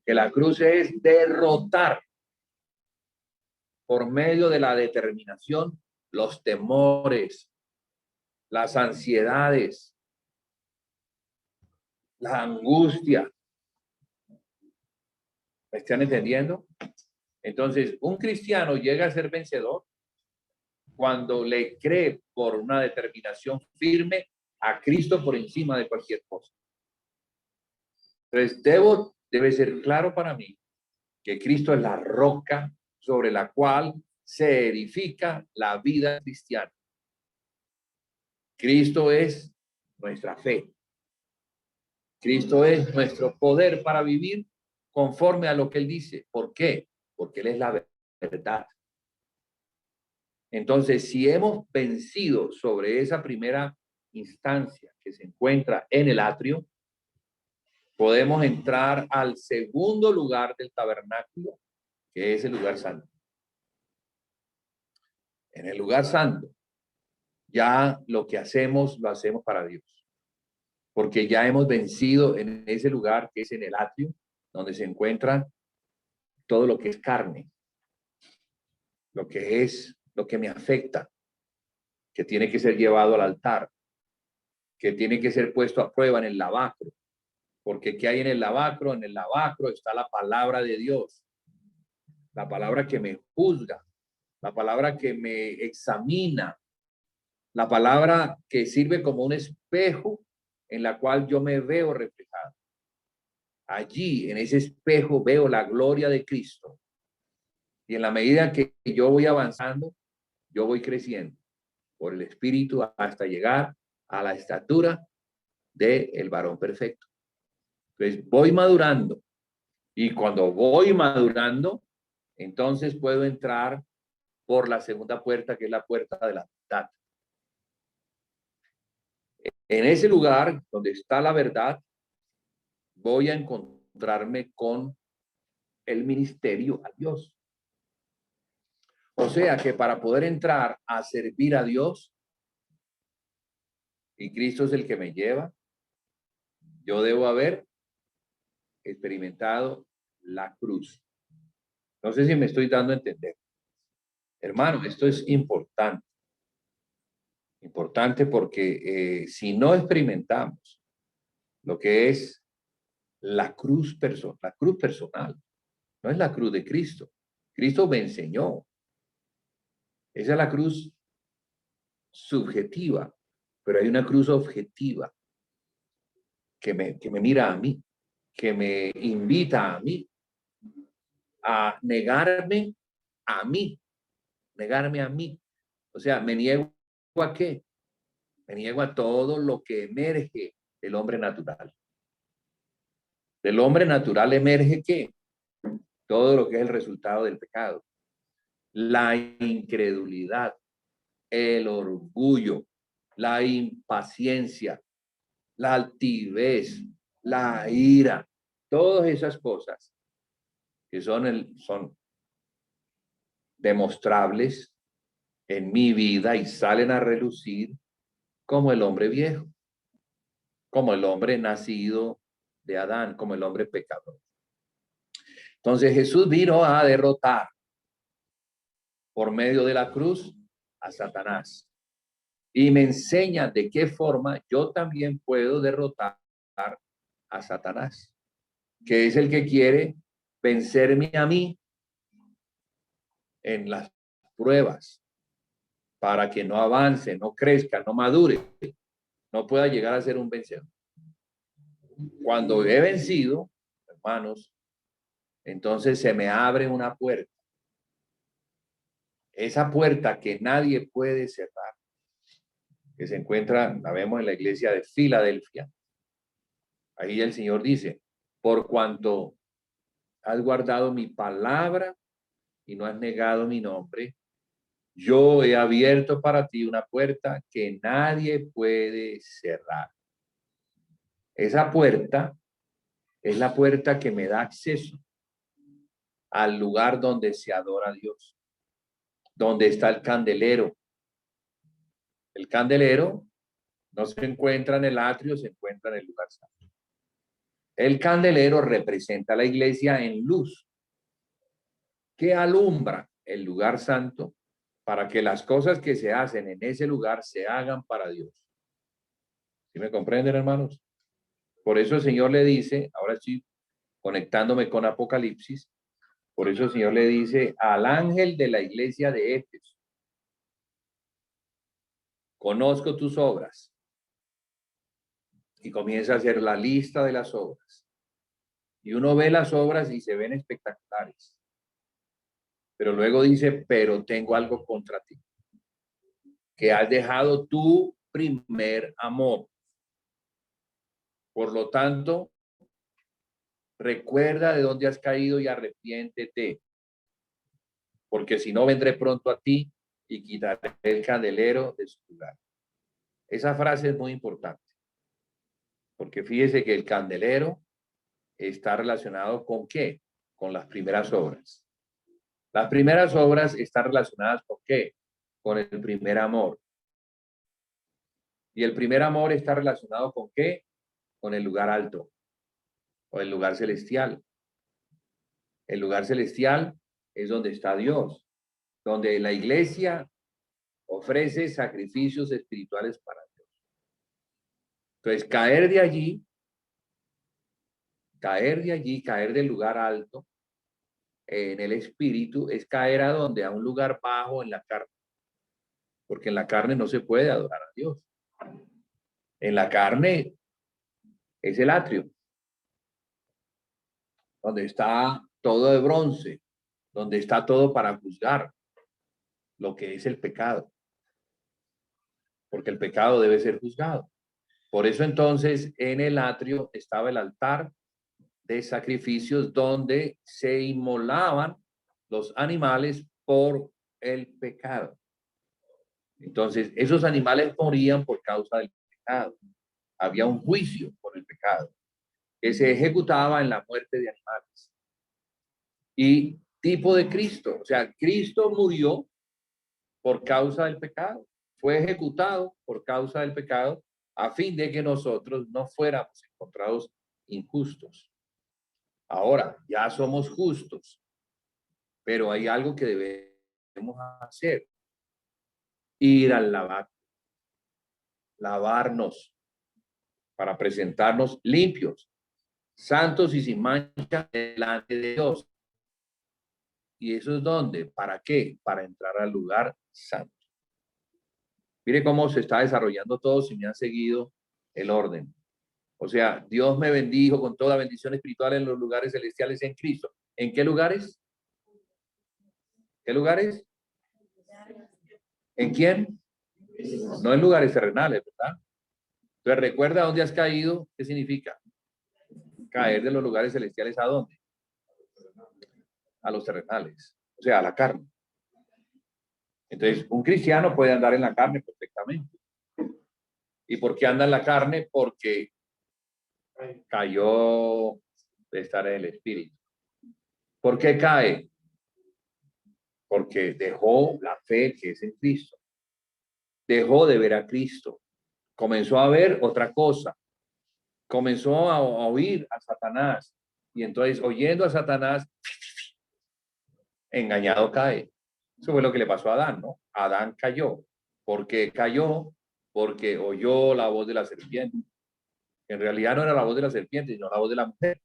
Que la cruz es derrotar por medio de la determinación los temores, las ansiedades, la angustia. ¿Me están entendiendo? Entonces, un cristiano llega a ser vencedor cuando le cree por una determinación firme a Cristo por encima de cualquier cosa. Entonces, debe ser claro para mí que Cristo es la roca sobre la cual se edifica la vida cristiana. Cristo es nuestra fe. Cristo es nuestro poder para vivir conforme a lo que Él dice. ¿Por qué? Porque Él es la verdad. Entonces, si hemos vencido sobre esa primera instancia que se encuentra en el atrio, podemos entrar al segundo lugar del tabernáculo, que es el lugar santo. En el lugar santo, ya lo que hacemos, lo hacemos para Dios. Porque ya hemos vencido en ese lugar que es en el atrio, donde se encuentra todo lo que es carne, lo que me afecta, que tiene que ser llevado al altar, que tiene que ser puesto a prueba en el lavacro. Porque ¿qué hay en el lavacro? En el lavacro está la palabra de Dios, la palabra que me juzga, la palabra que me examina, la palabra que sirve como un espejo en la cual yo me veo reflejado. Allí, en ese espejo, veo la gloria de Cristo. Y en la medida que yo voy avanzando, yo voy creciendo por el Espíritu hasta llegar a la estatura del varón perfecto. Entonces, voy madurando. Y cuando voy madurando, entonces puedo entrar por la segunda puerta, que es la puerta de la verdad. En ese lugar donde está la verdad, voy a encontrarme con el ministerio a Dios. O sea que para poder entrar a servir a Dios, y Cristo es el que me lleva, yo debo haber experimentado la cruz. No sé si me estoy dando a entender. Hermano, esto es importante. Importante porque si no experimentamos lo que es la cruz personal, no es la cruz de Cristo. Cristo me enseñó. Esa es la cruz subjetiva, pero hay una cruz objetiva que me mira a mí, que me invita a mí a negarme a mí, negarme a mí. O sea, ¿me niego a qué? Me niego a todo lo que emerge del hombre natural. Del hombre natural emerge ¿qué? Todo lo que es el resultado del pecado. La incredulidad, el orgullo, la impaciencia, la altivez, la ira, todas esas cosas que son demostrables en mi vida y salen a relucir como el hombre viejo, como el hombre nacido de Adán, como el hombre pecador. Entonces Jesús vino a derrotar por medio de la cruz a Satanás y me enseña de qué forma yo también puedo derrotar a Satanás, que es el que quiere vencerme a mí en las pruebas para que no avance, no crezca, no madure, no pueda llegar a ser un vencedor. Cuando he vencido, hermanos, entonces se me abre una puerta. Esa puerta que nadie puede cerrar, que se encuentra, la vemos en la iglesia de Filadelfia. Ahí el Señor dice, por cuanto has guardado mi palabra y no has negado mi nombre, Yo he abierto para ti una puerta que nadie puede cerrar. Esa puerta es la puerta que me da acceso al lugar donde se adora a Dios, donde está el candelero. El candelero no se encuentra en el atrio, se encuentra en el lugar santo. El candelero representa a la iglesia en luz, que alumbra el lugar santo para que las cosas que se hacen en ese lugar se hagan para Dios. ¿Sí me comprenden, hermanos? Por eso el Señor le dice, ahora estoy conectándome con Apocalipsis, por eso el Señor le dice al ángel de la iglesia de Éfeso: conozco tus obras. Y comienza a hacer la lista de las obras. Y uno ve las obras y se ven espectaculares. Pero luego dice, pero tengo algo contra ti, que has dejado tu primer amor. Por lo tanto, recuerda de dónde has caído y arrepiéntete, porque si no vendré pronto a ti y quitaré el candelero de su lugar. Esa frase es muy importante, porque fíjese que el candelero está relacionado con ¿qué? Con las primeras obras. Las primeras obras están relacionadas con ¿qué? Con el primer amor. Y el primer amor está relacionado con ¿qué? Con el lugar alto o el lugar celestial. El lugar celestial es donde está Dios, donde la iglesia ofrece sacrificios espirituales para Dios. Entonces, caer de allí, caer del lugar alto en el espíritu, es caer a donde, a un lugar bajo en la carne, porque en la carne no se puede adorar a Dios. En la carne es el atrio, donde está todo de bronce, donde está todo para juzgar lo que es el pecado, porque el pecado debe ser juzgado. Por eso entonces en el atrio estaba el altar de sacrificios donde se inmolaban los animales por el pecado. Entonces esos animales morían por causa del pecado. Había un juicio por el pecado que se ejecutaba en la muerte de animales. Y tipo de Cristo, o sea, Cristo murió por causa del pecado, fue ejecutado por causa del pecado, a fin de que nosotros no fuéramos encontrados injustos. Ahora, ya somos justos, pero hay algo que debemos hacer: ir al lavacro, lavarnos para presentarnos limpios, santos y sin mancha delante de Dios. ¿Y eso es dónde? ¿Para qué? Para entrar al lugar santo. Mire cómo se está desarrollando todo si me han seguido el orden. O sea, Dios me bendijo con toda bendición espiritual en los lugares celestiales en Cristo. ¿En qué lugares? ¿Qué lugares? ¿En quién? No en lugares terrenales, ¿verdad? Entonces recuerda dónde has caído. ¿Qué significa? Caer de los lugares celestiales ¿a dónde? A los terrenales, o sea, a la carne. Entonces, un cristiano puede andar en la carne perfectamente. ¿Y por qué anda en la carne? Porque cayó de estar en el espíritu. ¿Por qué cae? Porque dejó la fe que es en Cristo. Dejó de ver a Cristo. Comenzó a ver otra cosa. Comenzó a oír a Satanás. Y entonces, oyendo a Satanás, engañado cae. Eso fue lo que le pasó a Adán, ¿no? Adán cayó. ¿Por qué cayó? Porque oyó la voz de la serpiente. En realidad no era la voz de la serpiente, sino la voz de la mujer.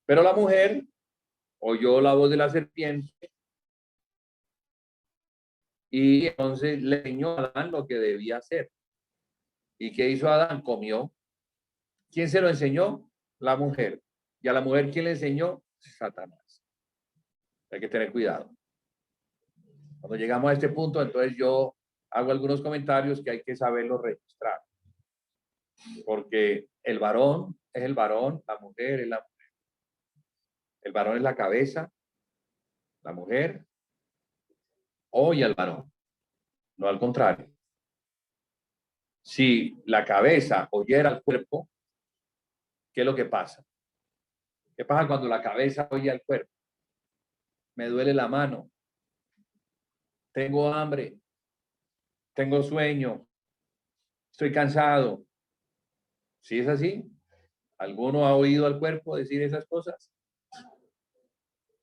Pero la mujer oyó la voz de la serpiente y entonces le enseñó a Adán lo que debía hacer. ¿Y qué hizo Adán? Comió. ¿Quién se lo enseñó? La mujer. ¿Y a la mujer quién le enseñó? Satanás. Hay que tener cuidado. Cuando llegamos a este punto, entonces yo hago algunos comentarios que hay que saberlo registrar. Porque el varón es el varón, la mujer es la mujer. El varón es la cabeza, la mujer oye al varón, no al contrario. Si la cabeza oyera al cuerpo, ¿qué es lo que pasa? ¿Qué pasa cuando la cabeza oye al cuerpo? Me duele la mano, tengo hambre, tengo sueño, estoy cansado. ¿Sí es así? ¿Alguno ha oído al cuerpo decir esas cosas?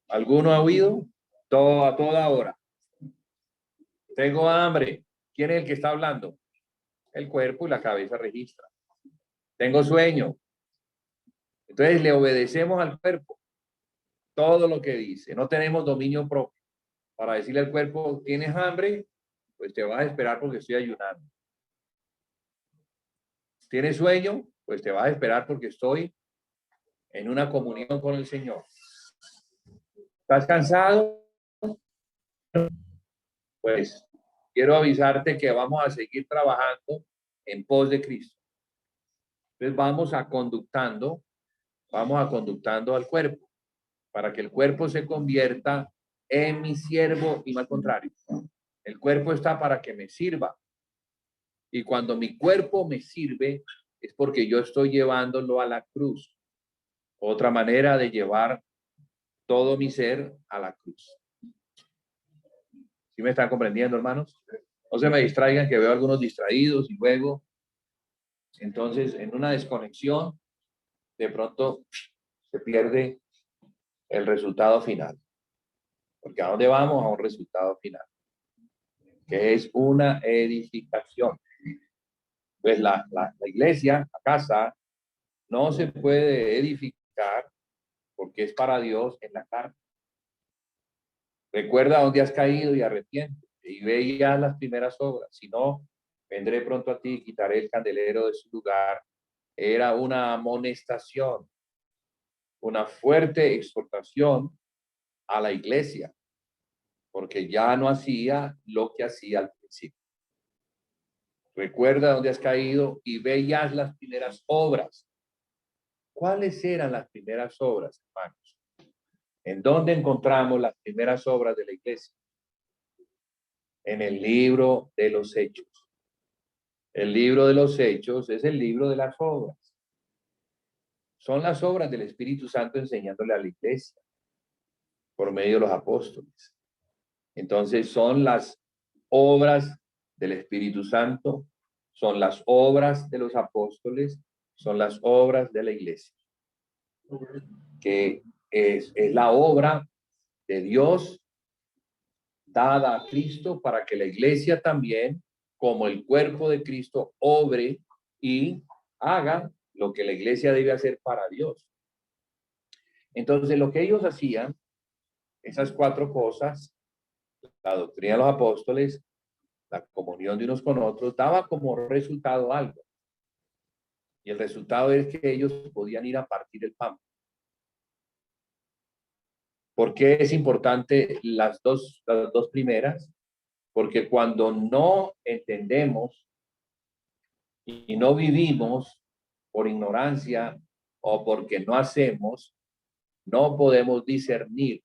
¿Alguno ha oído? A toda hora. Tengo hambre. ¿Quién es el que está hablando? El cuerpo y la cabeza registra. Tengo sueño. Entonces le obedecemos al cuerpo todo lo que dice. No tenemos dominio propio para decirle al cuerpo, ¿tienes hambre? Pues te vas a esperar porque estoy ayunando. ¿Tienes sueño? Pues te vas a esperar porque estoy en una comunión con el Señor. ¿Estás cansado? Pues quiero avisarte que vamos a seguir trabajando en pos de Cristo. Entonces vamos a conductando al cuerpo para que el cuerpo se convierta en mi siervo y no al contrario. El cuerpo está para que me sirva. Y cuando mi cuerpo me sirve es porque yo estoy llevándolo a la cruz. Otra manera de llevar todo mi ser a la cruz. ¿Sí me están comprendiendo, hermanos? No se me distraigan, que veo algunos distraídos y luego, entonces, en una desconexión, de pronto se pierde el resultado final. Porque ¿a dónde vamos? A un resultado final, que es una edificación. Pues la iglesia, la casa, no se puede edificar porque es para Dios en la carne. Recuerda dónde has caído y arrepiente y ve ya las primeras obras. Si no, vendré pronto a ti y quitaré el candelero de su lugar. Era una amonestación, una fuerte exhortación a la iglesia, porque ya no hacía lo que hacía al principio. Recuerda dónde has caído y ve ya las primeras obras. ¿Cuáles eran las primeras obras, hermanos? ¿En dónde encontramos las primeras obras de la iglesia? En el libro de los Hechos. El libro de los Hechos es el libro de las obras. Son las obras del Espíritu Santo enseñándole a la iglesia por medio de los apóstoles. Entonces son las obras del Espíritu Santo, son las obras de los apóstoles, son las obras de la iglesia, que es la obra de Dios dada a Cristo para que la iglesia también, como el cuerpo de Cristo, obre y haga lo que la iglesia debe hacer para Dios. Entonces, lo que ellos hacían, esas cuatro cosas, la doctrina de los apóstoles, la comunión de unos con otros, daba como resultado algo. Y el resultado es que ellos podían ir a partir el pan. ¿Por qué es importante las dos primeras? Porque cuando no entendemos y no vivimos por ignorancia o porque no hacemos, no podemos discernir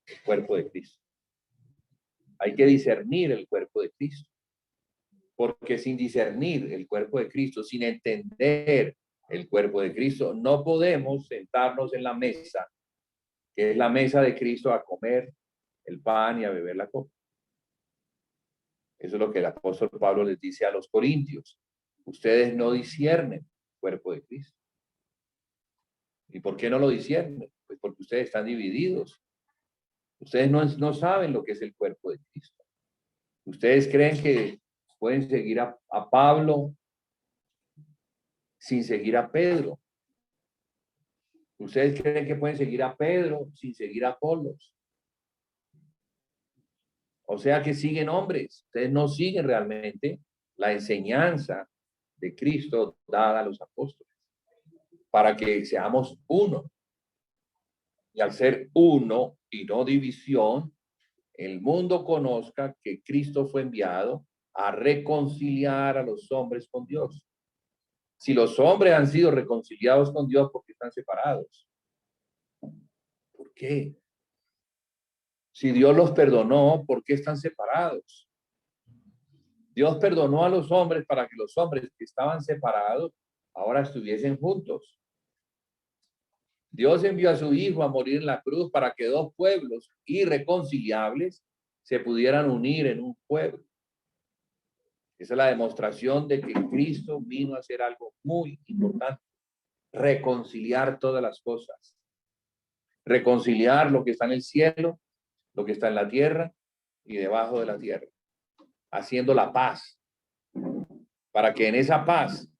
el cuerpo de Cristo. Hay que discernir el cuerpo de Cristo. Porque sin discernir el cuerpo de Cristo, sin entender el cuerpo de Cristo, no podemos sentarnos en la mesa, que es la mesa de Cristo, a comer el pan y a beber la copa. Eso es lo que el apóstol Pablo les dice a los corintios. Ustedes no disciernen el cuerpo de Cristo. ¿Y por qué no lo disciernen? Pues porque ustedes están divididos. Ustedes no saben lo que es el cuerpo de Cristo. Ustedes creen que pueden seguir a Pablo sin seguir a Pedro. Ustedes creen que pueden seguir a Pedro sin seguir a Apolos. O sea que siguen hombres. Ustedes no siguen realmente la enseñanza de Cristo dada a los apóstoles para que seamos uno. Y al ser uno y no división, el mundo conozca que Cristo fue enviado a reconciliar a los hombres con Dios. Si los hombres han sido reconciliados con Dios, ¿por qué están separados? ¿Por qué? Si Dios los perdonó, ¿por qué están separados? Dios perdonó a los hombres para que los hombres que estaban separados ahora estuviesen juntos. Dios envió a su Hijo a morir en la cruz para que dos pueblos irreconciliables se pudieran unir en un pueblo. Esa es la demostración de que Cristo vino a hacer algo muy importante: reconciliar todas las cosas. Reconciliar lo que está en el cielo, lo que está en la tierra y debajo de la tierra, haciendo la paz, para que en esa paz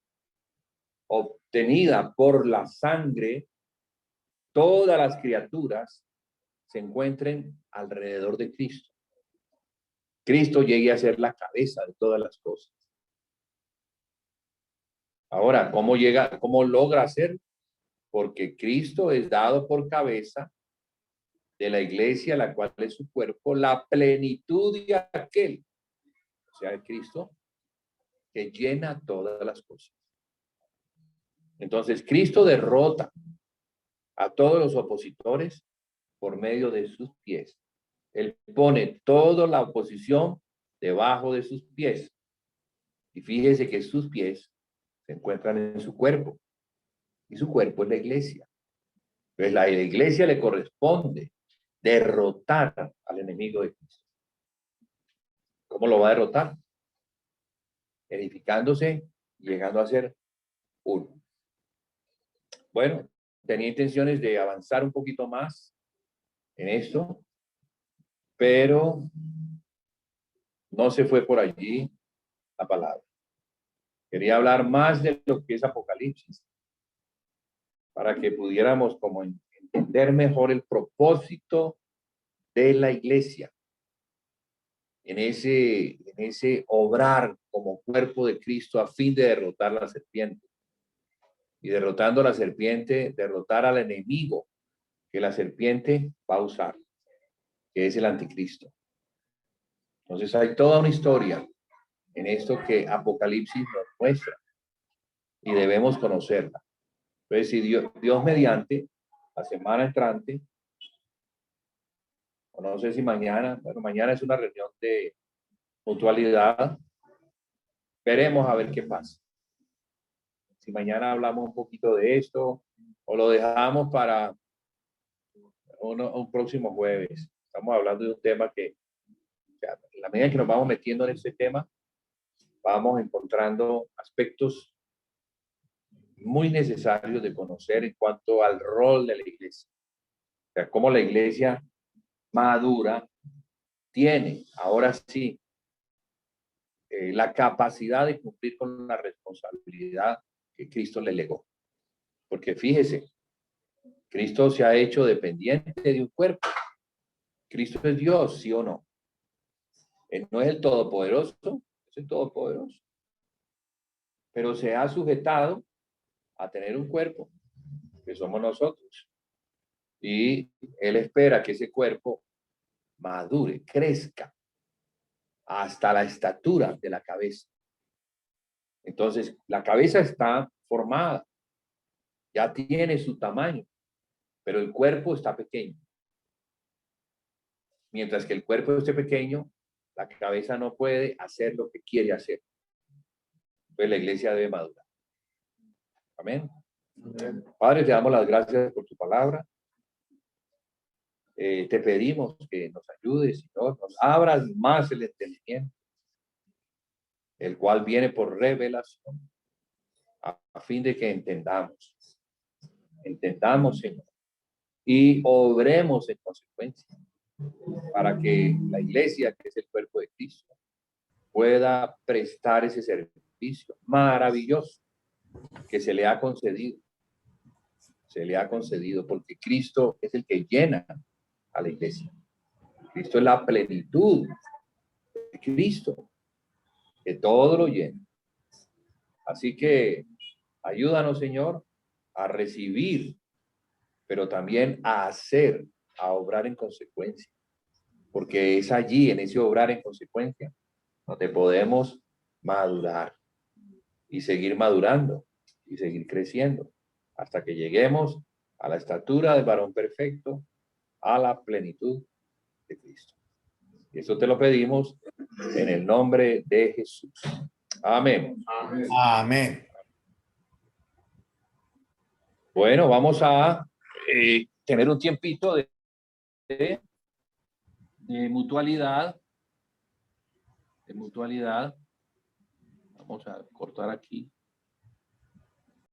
obtenida por la sangre, todas las criaturas se encuentren alrededor de Cristo. Cristo llegue a ser la cabeza de todas las cosas. Ahora, ¿cómo logra hacer? Porque Cristo es dado por cabeza de la iglesia, la cual es su cuerpo, la plenitud de aquel, o sea, de Cristo, que llena todas las cosas. Entonces, Cristo derrota a todos los opositores por medio de sus pies. Él pone toda la oposición debajo de sus pies. Y fíjese que sus pies se encuentran en su cuerpo. Y su cuerpo es la iglesia. Entonces, la iglesia le corresponde derrotar al enemigo de Cristo. ¿Cómo lo va a derrotar? Edificándose, llegando a ser uno. Bueno, tenía intenciones de avanzar un poquito más en esto, pero no se fue por allí la palabra. Quería hablar más de lo que es Apocalipsis, para que pudiéramos como entender mejor el propósito de la iglesia en ese obrar como cuerpo de Cristo a fin de derrotar la serpiente. Y derrotando a la serpiente, derrotar al enemigo que la serpiente va a usar, que es el anticristo. Entonces hay toda una historia en esto que Apocalipsis nos muestra y debemos conocerla. Entonces, si Dios mediante, la semana entrante, o no sé si mañana, bueno, mañana es una reunión de mutualidad, veremos a ver qué pasa. Si mañana hablamos un poquito de esto, o lo dejamos para un próximo jueves. Estamos hablando de un tema que, o sea, en la medida que nos vamos metiendo en este tema, vamos encontrando aspectos muy necesarios de conocer en cuanto al rol de la iglesia. O sea, cómo la iglesia madura tiene, ahora sí, la capacidad de cumplir con la responsabilidad que Cristo le legó. Porque fíjese, Cristo se ha hecho dependiente de un cuerpo. Cristo es Dios, ¿sí o no? Él no es el todopoderoso, es el todopoderoso. Pero se ha sujetado a tener un cuerpo, que somos nosotros. Y Él espera que ese cuerpo madure, crezca hasta la estatura de la cabeza. Entonces, la cabeza está formada, ya tiene su tamaño, pero el cuerpo está pequeño. Mientras que el cuerpo esté pequeño, la cabeza no puede hacer lo que quiere hacer. Pues la iglesia debe madurar. Amén. Padre, te damos las gracias por tu palabra. Te pedimos que nos ayudes, Señor, nos abras más el entendimiento, el cual viene por revelación, a fin de que entendamos, Señor, y obremos en consecuencia, para que la iglesia, que es el cuerpo de Cristo, pueda prestar ese servicio maravilloso que se le ha concedido. Se le ha concedido porque Cristo es el que llena a la iglesia. Cristo es la plenitud de Cristo, que todo lo llena. Así que ayúdanos, Señor, a recibir, pero también a hacer, a obrar en consecuencia. Porque es allí, en ese obrar en consecuencia, donde podemos madurar y seguir madurando y seguir creciendo hasta que lleguemos a la estatura del varón perfecto, a la plenitud de Cristo. Y esto te lo pedimos en el nombre de Jesús. Amén. Amén. Bueno, vamos a tener un tiempito de mutualidad. De mutualidad. Vamos a cortar aquí.